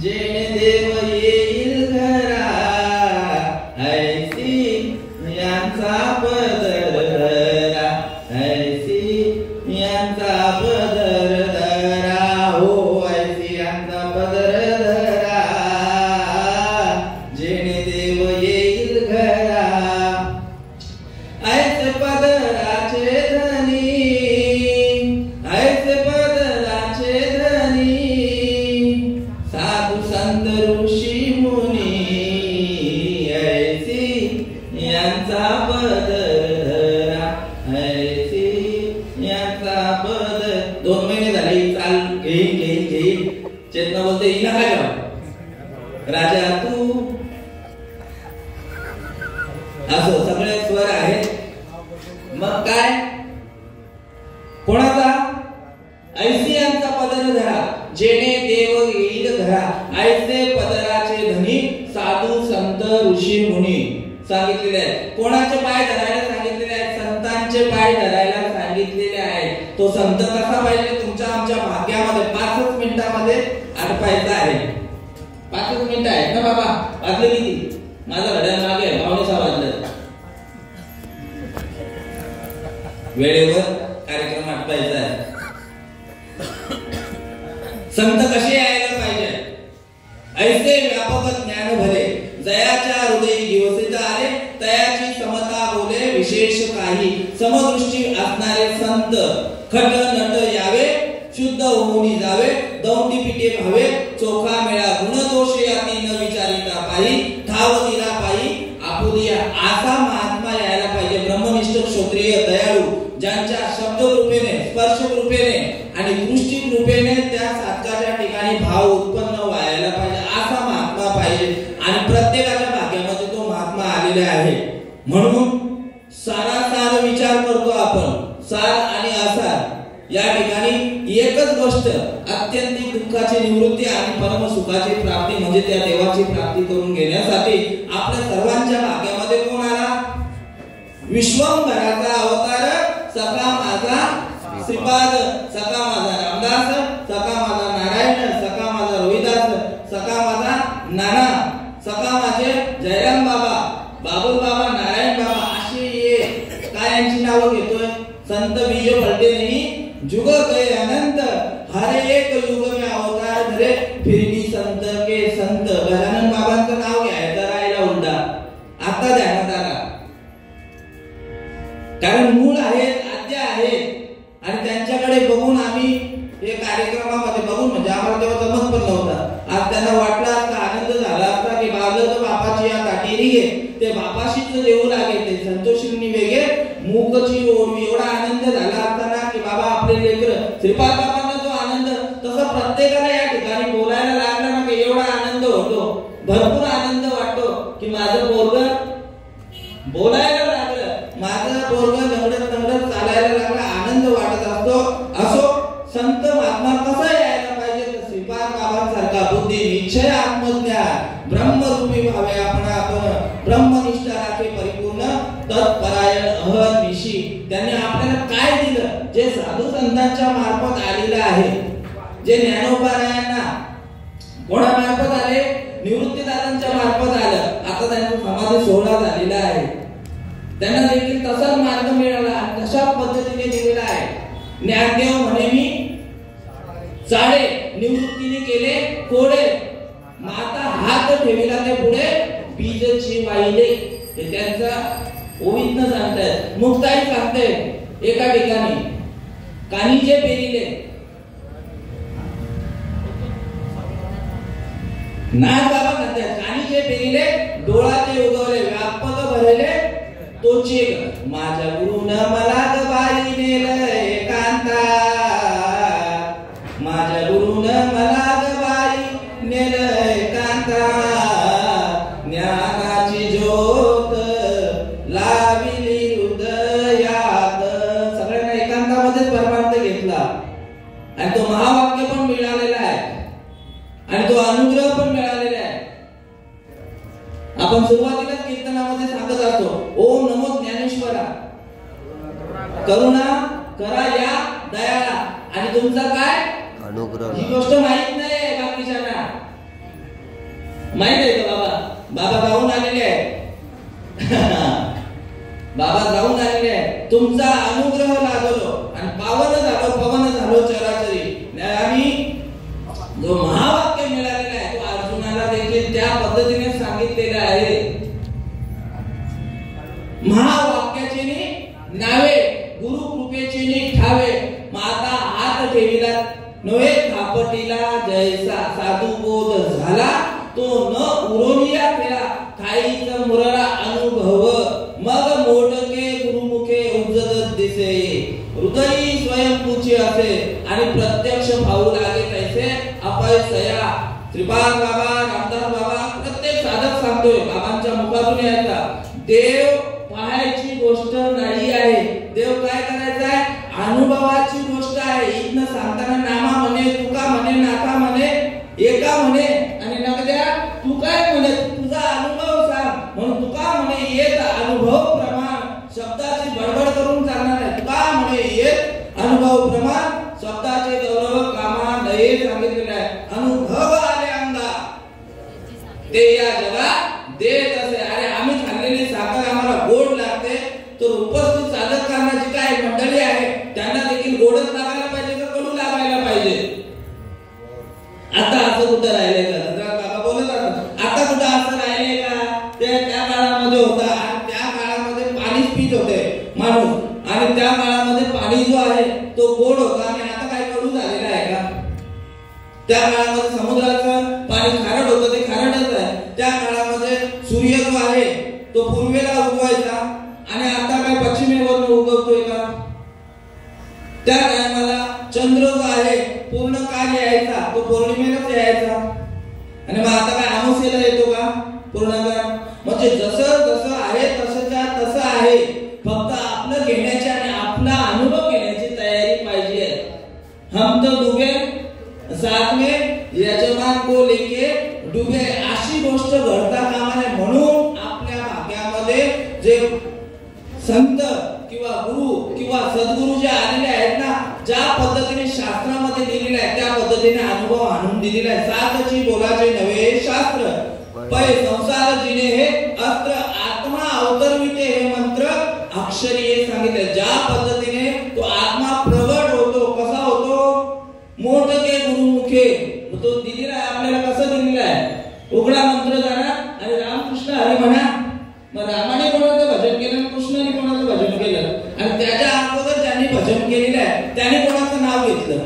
जेणे देव येईल घरा. ऐसी यांचा पदर धरा ऐसी यांचा पदर धरा हो ऐसी यांचा पदर धरा जेणे देव येईल घरा. ऐसे पदराचे धनी ऐसे पदराचे धनी साधू संत ऋषी मुनी ऐसी यांचा पदर धरा ऐसी यांचा पदर. 2 महिने झाले चाल घेईल चेतना बोलते हिला काय राजा तू, असं सगळे स्वर आहेत. मग काय कोणाचा? ऐसियांचा पदर धरा जेणे देव येईल घरा, ऐसे पदराचे धनी साधू संत ऋषी मुनी सांगितलेले आहेत. कोणाचे पाय धरायला सांगितलेले आहेत? संतांचे पाय धरायला सांगितलेले आहेत. तो संत कसा पाहिजे? तुमच्या आमच्या भाग्यामध्ये 5 मिनिटांमध्ये आटपायचा आहे. 5 मिनिटं आहेत ना बाबा? वाजले किती? माझा घड्याळ मागे आहे, 5:45 वाजले. वेळेवर कार्यक्रम आटपायचा आहे. संत कसे यायला पाहिजे? ऐसे व्यापक ज्ञान भरे जयाच्या हृदयी दिवसित आले, तयाची समता बोले विशेष काही, समदृष्टी असणारे संत खट नट यावे, शुद्ध होऊन जावे, दौंडी पिटे भावे, चोखा मेळा गुण दोष याती न विचारिता पायी, ठाव दिला पायी आपुलिया. असा महात्मा यायला पाहिजे. ब्रह्मनिष्ठ क्षत्रिय दयाळू, ज्यांच्या शब्द रूपेने, स्पर्श रूपेने आणि दृष्टी रूपेने त्या साधकाच्या ठिकाणी भाव उत्पन्न व्हायला पाहिजे. असा महात्मा पाहिजे आणि प्रत्येकाच्या भाग्यामध्ये तो महात्मा आलेला आहे. म्हणून सारासार विचार करतो आपण. सार आणि असार या ठिकाणी एकच गोष्ट, अत्यंतिक दुःखाची निवृत्ती आणि परम सुखाची प्राप्ती म्हणजे त्या देवाची प्राप्ती करून घेण्यासाठी आपल्या सर्वांच्या भाग्यामध्ये कोण आला? विश्वंभराचा अवतार, सखा माझा श्रीपाद, सखा माझा रामदास, सखा माझा नारायण, सखा माझा रोहिदास, सखा माझा नाना, सखा माझे जयराम बाबा, बाबुल बाबा, नारायण बाबा, अशी काय यांची नावं घेतोय? संत बीज पलटे नाही जुग गए अनंत, हर एक युग में अवतार धरे, फिर भी संत के संत. गजानन बाबांचं नाव घ्यायचं राहिला उलटा. आता ध्यानात आला. कारण मूळ आहेत, आद्य आहेत आणि त्यांच्याकडे बघून आम्ही हे कार्यक्रमामध्ये बघून म्हणजे आम्हाला तेव्हा जमत पण नव्हता. आज त्यांना वाटला असता, आनंद झाला असता की बागत बापाची या काठीरी घे, ते बापाशीच देऊ लागेल, ते संतोषींनी वेगे मूकची ओढवी. एवढा आनंद झाला असताना की बाबा आपले लेकर श्रीपाद बाबांना जो आनंद, तसा प्रत्येकाला या ठिकाणी बोलायला लागला ना की एवढा आनंद होतो, भरपूर आनंद वाटतो की माझं पोरगं बोलायला लागलं, माझं पोरगं दगडत चालायला लागला, आनंद वाटत असतो. असो संत महात्मा कसा यायला पाहिजे? तर श्रीपाद बाबांसारखा बुद्धी निश्चय आत्मज्ञान ब्रह्मरूपी भावे आपण ब्रह्मनिष्ठा राखे परिपूर्ण तत्परायण अहर्निशी. त्यांनी आपल्याला काय दिलं? जे साधू संतांच्या मार्फत आलेलं आहे, जे ज्ञानोपारायांना कोणामार्फत आले? निवृत्तीदारांच्या मार्फत आलं. आता त्यांचा समाधी सोहळा झालेला आहे, त्यांना देखील तसाच मार्ग मिळाला, तशा पद्धतीने दिलेला आहे. ज्ञानदेव म्हणे मी चाळे, निवृत्तीने केले कोडे, माता हात ठेविला ते पुढे बीजची वाहिले. हे त्यांचा ओवीतनं सांगतायत. मुक्ताई सांगते एका ठिकाणी, कानीचे पेरिले नाथ बाबा म्हणतात, कानीचे पेरिले डोळाचे उगवले, व्यापक भरले तोचे, माझ्या गुरुन मला गबाई नेलं एकांता, माझ्या गुरुन मला गबाई नेलं एकांता, ज्ञानाची ज्योत लाविली हृदयात. सगळ्यांना एकांतामध्येच परमार्थ घेतला आणि तो महावाक्य पण मिळालेला आहे आणि तो अनुग्रह पण मिळालेला आहे. आपण सुरुवातीलाच कीर्तनामध्ये सांगत असतो, ओम नमो ज्ञानेश्वरा, करुणा करा या दयाला. आणि तुमचा काय अनुग्रह? ही गोष्ट माहित नाही बाकीच्यांना. माहित आहे का बाबा? बाबा जाऊन आलेले आहे, बाबा जाऊन आलेले आहे. तुमचा अनुग्रह लागलो आणि पावन झालो, पवन झालो चराचरी. आणि जो महावाक्य मिळालेला आहे तो अर्जुनाला देखील त्या पद्धतीने सांगितलेला आहे. महावाक्याचे नावे, गुरु कृपेचे ठावे, माता हात ठेविला नव्हे थापटीला, जैसा साधू बोध झाला तो न उरोनिया केला, ठाईच मुरळा अनुभव, मग मोठके गुरुमुखे उजगत दिसे, हृदयी स्वयंपूची असे आणि प्रत्यक्ष भाऊ लागे तैसे अपयसया श्रीपाद बाबा, रामदास बाबा, प्रत्येक साधक सांगतोय बाबांच्या मुखातून यायचा, देव पाहायची गोष्ट नाही आहे, देव काय करायचा आहे, अनुभवाची गोष्ट आहे. इथनं सांगताना नामा म्हणे, तुका म्हणे, नाथा म्हणे, एका म्हणे आणि नगद्या तू काय म्हणे, तुझा अनुभव सांग. म्हणून तुका म्हणे येत अनुभव प्रमाण, शब्दाची बडबड करून चालणार आहे. तुका म्हणे येत अनुभव प्रमाण, शब्दाचे गौरव कामा नये सांगितलेले आहे. अनुभव आले अंगा ते या जगात देत असे. अरे आम्ही खाल्लेली साखर आम्हाला गोड लागते, तर उपस्थित साधक करण्याची काय मंडळी आहे त्यांना देखील गोडच लागायला पाहिजे का कडू लागायला पाहिजे? आता असं कुठं राहिले का? बाबा बोलत असतात आता कुठं असं राहिले का? त्या काळामध्ये होता आणि त्या काळामध्ये पाणीच पीत होते माणूस, आणि त्या काळामध्ये पाणी जो आहे तो गोड होता आणि आता काय कडू झालेला आहे का? त्या काळामध्ये समुद्राचं पाणी खारट होतं, ते खारटच आहे. त्या काळामध्ये सूर्य जो आहे तो पूर्वेला उगवायचा आणि आता काय पश्चिमेवर उगवतोय का? त्या टायमाला चंद्र जो आहे पूर्ण काल यायचा, तो पौर्णिमेलाच यायचा, आणि मग आता काय अमावस्येला येतो का पूर्णकाळ? म्हणजे जसं जसं आहे तसंच्या तसं आहे, फक्त आपलं घेण्याची आणि आपला अनुभव घेण्याची तयारी पाहिजे. हम तो डुबे साथ में यजमान को लेके डुबे, अशी गोष्ट घडता कामा नये. म्हणून आपल्या भाग्यामध्ये जे संत किंवा गुरु किंवा सद्गुरु जे आलेले आहेत ना, ज्या पद्धतीने शास्त्रामध्ये दिलेले आहे त्या पद्धतीने अनुभव आणून दिलेला आहे. सातची बोलाचे नवे शास्त्र, पै संसार जिने हे अस्त्र, आत्मा अवतरविते हे मंत्र अक्षरी हे सांगितले. ज्या पद्धतीने तो आत्मा प्रगट होतो, कसा होतो? मोठ के गुरुमुखे, तो दिलेला आहे आपल्याला. कसं दिलेला आहे? उघडा मंत्र जाणा आणि रामकृष्ण हरी म्हणा. मग रामाने कोणाचं भजन केलं, कृष्णाने कोणाचं भजन केलं, आणि त्याच्या अगोदर ज्यांनी भजन केलेलं आहे त्याने कोणाचं नाव घेतलं?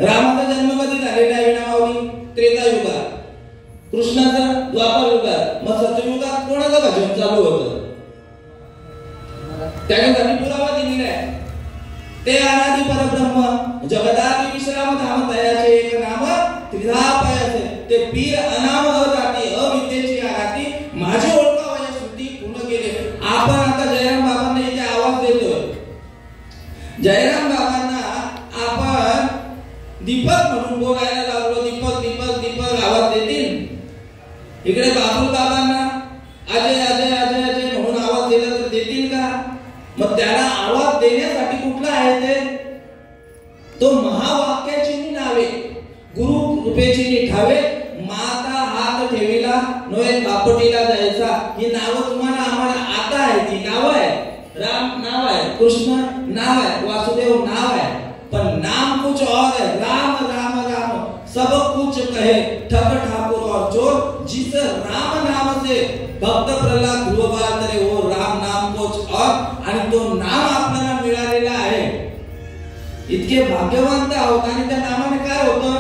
रामाचा जन्म कधी झालेला आहे? विनामावली त्रेतायुगात, कृष्णाचा द्वापर युगात. मग सत्ययुगात कोणाचं भजन चालू होतं? त्याच्यासाठी पुरावा दिलेला आहे. ते अनादि परब्रह्म जगदादि विश्राम धाम तयाचे एक नाम त्रिधा पायाचे, ते पीर अनाम जाती अविद्येची आराती, माझी ओळखावया शुद्धी पूर्ण केले. आपण आता जयराम बाबांना इथे आवाज देतोय. जयराम बाबांना आपण दीपक म्हणून बोलायला लागलो. दीपक दीपक दीपक आवाज देतील. इकडे बाबुल बाबांना अजय अजय अजय अजय म्हणून आवाज दिला तर देतील का? मग त्याला आवाज देण्यासाठी कुठला आहे ते? तो महावाक्याची नावे, गुरु कृपेची ठावे, माता हात ठेवीला नोय कापटीला जायचा. ही नावं तुम्हाला आम्हाला आता आहे. ती नाव आहे. राम नाव आहे, कृष्ण नाव आहे, वासुदेव नाव आहे, पण नाम कुछ और है. राम राम राम सब कुछ कहे, ठग ठाकुर और चोर, जिस राम नाम से भक्त प्रल्हाद ध्रुवबाल करे वो राम नाम कुछ और. आणि तो नाम आपल्याला मिळालेला आहे. इतके भाग्यवंत आहोत. आणि त्या नामाने काय होतं?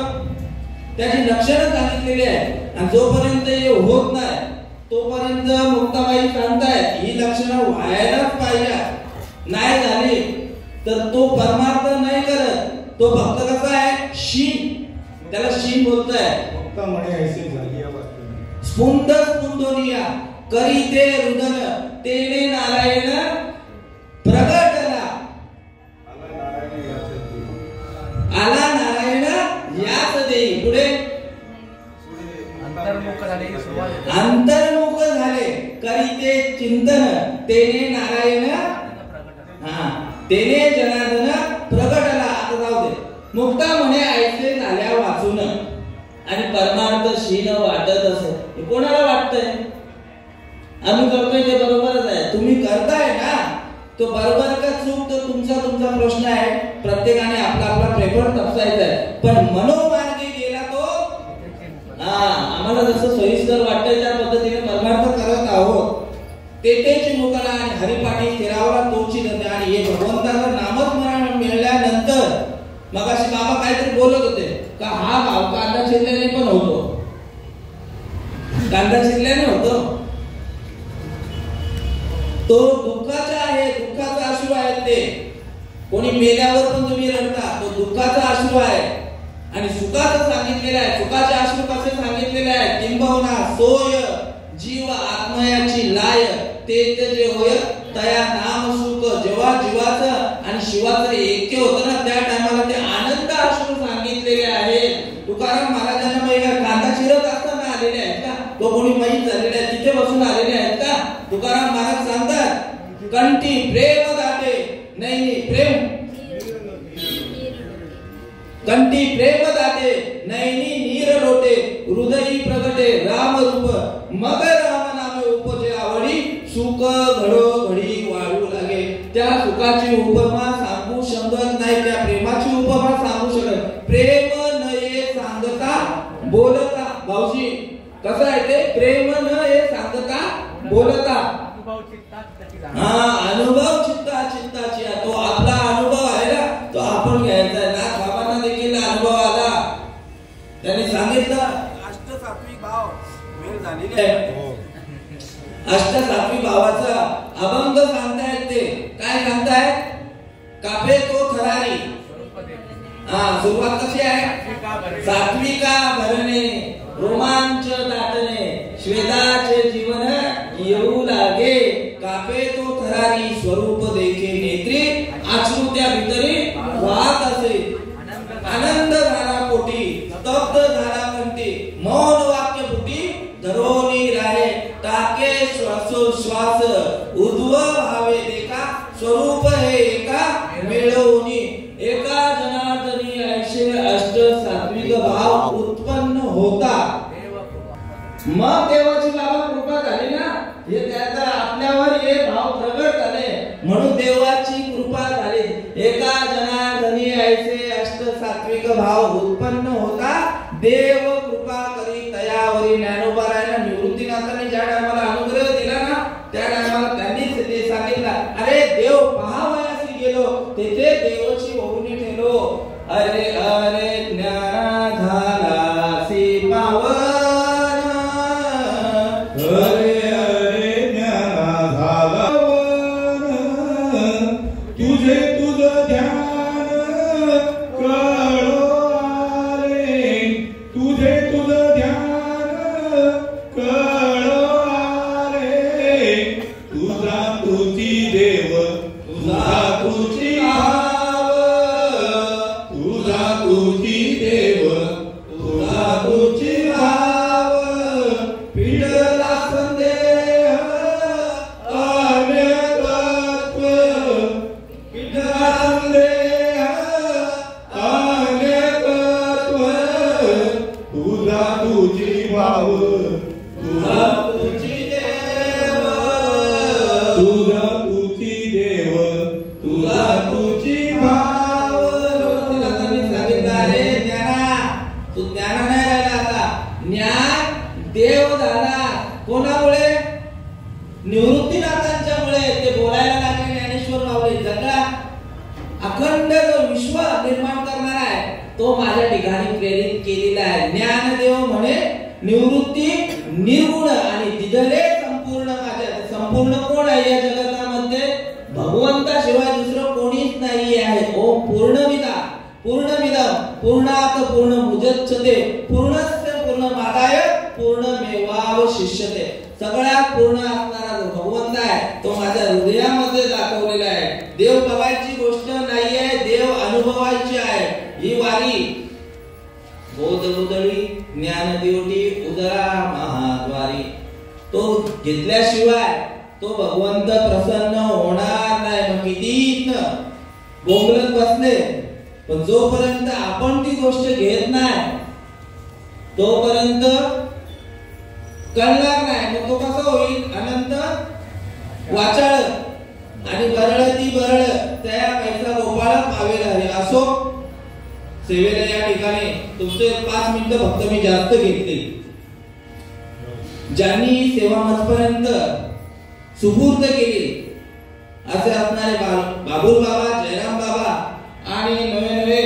त्याची लक्षणं सांगितलेली आहे. आणि जोपर्यंत हे होत नाही तोपर्यंत मुक्ताबाई सांगतायत ही लक्षणं व्हायलाच पाहिजे. नाही झाली तर तो परमार्थ नाही करत. तो भक्त कसा आहे? शीन, त्याला शीन बोलताय. मुक्ता म्हणे ऐसे झाली या स्पुंद स्पुंदोनिया करीते रुदन, तेने नारायण प्रगटला. आला नारायण याच देई. पुढे अंतर्मुख झाले करीते चिंतन, तेने नारायण तेने जनार्दन प्रगटला. आता जाऊ दे. मुक्ता म्हणे ऐसे झाल्या वाचून, आणि परमार्थ शीन वाटत असत. कोणाला वाटतंय? आम्ही करतोय ते बरोबरच आहे. तुम्ही करताय ना, तो बरोबर का चूक तो तुमचा प्रश्न आहे. प्रत्येकाने आपला आपला प्रेफर तपसायचा आहे. पण मनोमार्गे गेला तो आम्हाला जसं सोयीस्कर वाटतंय त्या पद्धतीने परमार्थ करत आहोत. तेथेची मुकला आणि हरिपाठी स्थिरावला तोची धंदा. आणि हे भगवंताचं नामस्मरण मिळाल्यानंतर मगाशी बाबा काहीतरी बोलत होते का हा भाव कांदा चिरल्याने पण होतो. कांदा चिरल्याने होतो. तो दुःखाचा आहे, दुःखाचा अश्रू आहे. ते कोणी मेल्यावर पण तुम्ही रडता, तो दुःखाचा अश्रू आहे. आणि सुखाचं सांगितलेलं आहे, सुखाचे अश्रू कसे सांगितलेले आहे, किंबहुना सोय जीव आत्मयाची लाय ते जे होय तया नाम सुख. जेव्हा जीवाचं आणि शिवाचं ऐक्य होतं ना त्या टायमाला ते आनंद अश्रू सांगितलेले आहेत. तुकाराम महाराजांना महिला कांदा चिरत असताना आलेले आहेत का, तो कोणी मैत झालेले आहे तिथे बसून आलेले आहेत का. तुकाराम महाराज सांगतात कंठी प्रेम दाटे नाही प्रेम कंठी प्रेम दाटे नैनी नीर लोटे हृदयी प्रगटे राम रूप मग राम नामे उपजे आवडी सुख घडो घडी वाढू लागे. त्या सुखाची उपमा सांगू शकत नाही, त्या प्रेमाची उपमा सांगू शकत. प्रेम न ये सांगता बोलता भाऊजी कसं आहे ते, प्रेम न ये सांगता बोलता अनुभव चित्ताची तो आपला अनुभव आहे ना तो आपण घ्यायचा आहे ना. बाबांना देखील अनुभव आला, त्यांनी सांगितलं अष्टसात्विक भाव मेल झालेले आहे. अष्टसात्विक भावाचा अभंग सांगतायत ते काय सांगतायत, कापे तो थरारी. सुरुवात कशी आहे, सात्विका भरणे रोमांच दाटणे श्वेताचे जीवन येऊ लागे. कापे तो थरारी स्वरूप देखे नेत्री अश्रू त्या भितरी वाहत असे. आनंद धारा पोटी स्तब्ध धारा कंठी मौन वाक्य फुटी धरोनी राहे. टाके श्वासोश्वास उद्व भावे देखा स्वरूप हे एका मिळवणी. एका जनार्दनी ऐशे अष्ट सात्विक भाव उत्पन्न होता. मग देवाची बाबा कृपा झाली ना, हे त्याचा आपल्यावर हे भाव प्रगट झाले म्हणून देवाची कृपा झाली. एका जनार्दनी ऐसे अष्ट सात्विक भाव उत्पन्न होता. देव कृपा करी तयावरी. ज्ञानोबारायांना निवृत्तीनाथांनी ज्या टायमाला अनुग्रह दिला ना त्या टायमाला त्यांनीच ते सांगितलं, अरे देव पहावयासी गेलो तेथे देवाची ओढणी ठेलो. अरे अरे ज्ञान झाला सी पावन. अरे अरे ज्ञान झाला तुझे तुझं ध्यान कळो रे. तुझे तुझं ध्यान कळो रे. तुझा तुझी देव तुझा तुझी भाव. तुझा तुझी देव तुझा तुझी भाव. पिढला संदेह अन्य तत्व. पिढला संदेह अन्य तत्व. तुझा तुझी भाव तुझा तुझी देव. तुझा तुझी देव तुझा तुझी भाव. त्यांनी सांगितलं, अरे ज्ञाना तू ज्ञान नाही राहिला आता, ज्ञान देव झाला. कोणामुळे, निवृत्तीनाथांच्यामुळे. ते बोलायला लागले ज्ञानेश्वर माऊली. सगळा अखंड जो विश्व निर्माण करणार आहे तो माझ्या ठिकाणी प्रेरित केलेला आहे. ज्ञानदेव म्हणे निवृत्ती निर्गुण आणि दिदले संपूर्ण. माझ्या संपूर्ण कोण आहे या जगतामध्ये, भगवंताशिवाय दुसरं कोणीच नाही आहे. ओम पूर्णमिदा पूर्णमिदं पूर्णात पूर्ण मुदच्यते पूर्णस्य पूर्णमादाय पूर्णमेवावशिष्यते. सगळ्यात पूर्ण असणारा जो भगवंत आहे तो माझ्या हृदयामध्ये दाखवलेला आहे. देव बघायची गोष्ट नाहीये, देव अनुभवायची आहे. ही वारी बोधबुदळी ज्ञान देवटी उदरा महाद्वारी. तो घेतल्याशिवाय तो भगवंत प्रसन्न होणार नाही. मग किती बोंबलत बसले पण जोपर्यंत आपण ती गोष्ट घेत नाही तोपर्यंत कळणार नाही. मग तो कसा होईल, अनंत वाचाळ आणि बरळ ती बरळ त्या पैसा गोपाळ पावेल हरे. असो सेवेला या ठिकाणी तुमचे 5 मिनिटं फक्त मी जास्त घेतली. ज्यांनी सेवा मजपर्यंत सुपूर्द केली असे असणारे बाबुल बाबा, जयराम बाबा आणि नवे नवे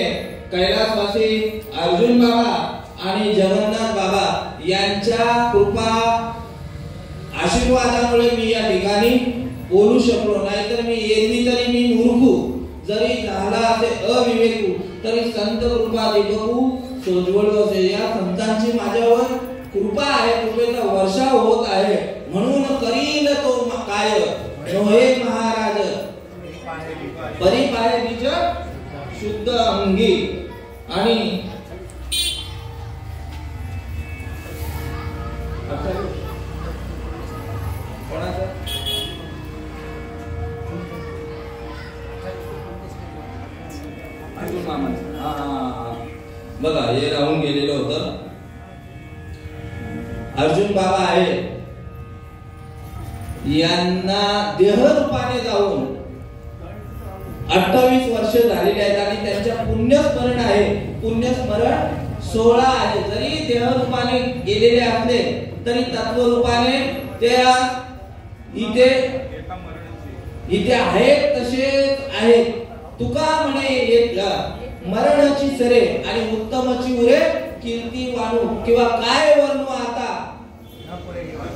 कैलासवासी अर्जुन बाबा आणि जगन्नाथ बाबा यांच्या कृपा आशीर्वादामुळे मी या ठिकाणी बोलू शकलो. नाहीतर मी एरवी तरी मी मूर्ख जरी झाला असे अविवेकू तरी संत कृपा दे बघू सोज्वळ असे. या संतांची माझ्यावर कृपा आहे, कृपेचा वर्षाव होत आहे. म्हणून करील तो काय नोहे महाराज परिपाय बीज शुद्ध अंगी. आणि बघा हे राहून गेलेलं होतं. अर्जुन बाबा आहे, यांना देह रूपाने जाऊन 28 वर्ष झालेली आहेत आणि त्यांच्या पुण्यस्मरण आहे. पुण्यस्मरण 16 आहे. जरी देह रूपाने गेलेले असले तरी तत्व रूपाने त्या इथे आहेत तसेच आहेत. तुका म्हणे मरणाची सरे आणि उत्तमची उरे कीर्ती वाणू किंवा काय वर्णू आता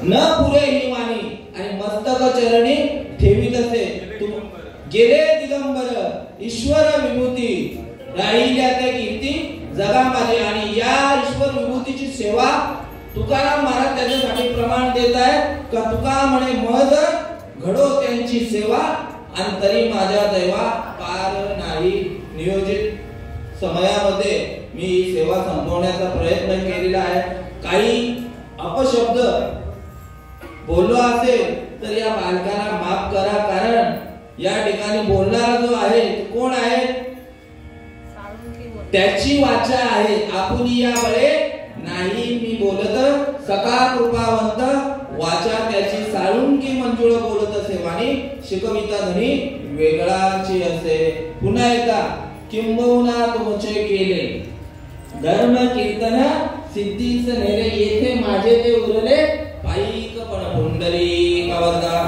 न पुरे ही वाणी. आणि मस्तक चरणी ठेवीत असे गेले दिगंबर ईश्वर विभूती राहिल्या त्या कीर्ती जगा माझे. आणि या ईश्वर विभूतीची सेवा तुकाराम महाराज त्याच्यासाठी प्रमाण देत आहेत का तुका म्हणे मज घडो त्यांची सेवा आणि तरी माझ्या दैवा पार नाही. नियोजित समयामध्ये मी सेवा संपवण्याचा प्रयत्न केलेला आहे. काही अपशब्द बोललो असेल तर या बालकांना माफ करा, कारण या ठिकाणी बोलणारा जो आहे कोण आहे, त्याची वाचा आहे. आपण या वेळे नाही मी बोलत सका कृपावंत वाचा त्याची साळुंकी मंजुळ बोलत असे वाणी शिकविता धनी वेगळाची असे. पुन्हा एकदा किंबहुना तुमचे केले धर्म कीर्तन सिद्धीच नेले येथे माझे ते उरले पायिक पण पुंडलिक वरदा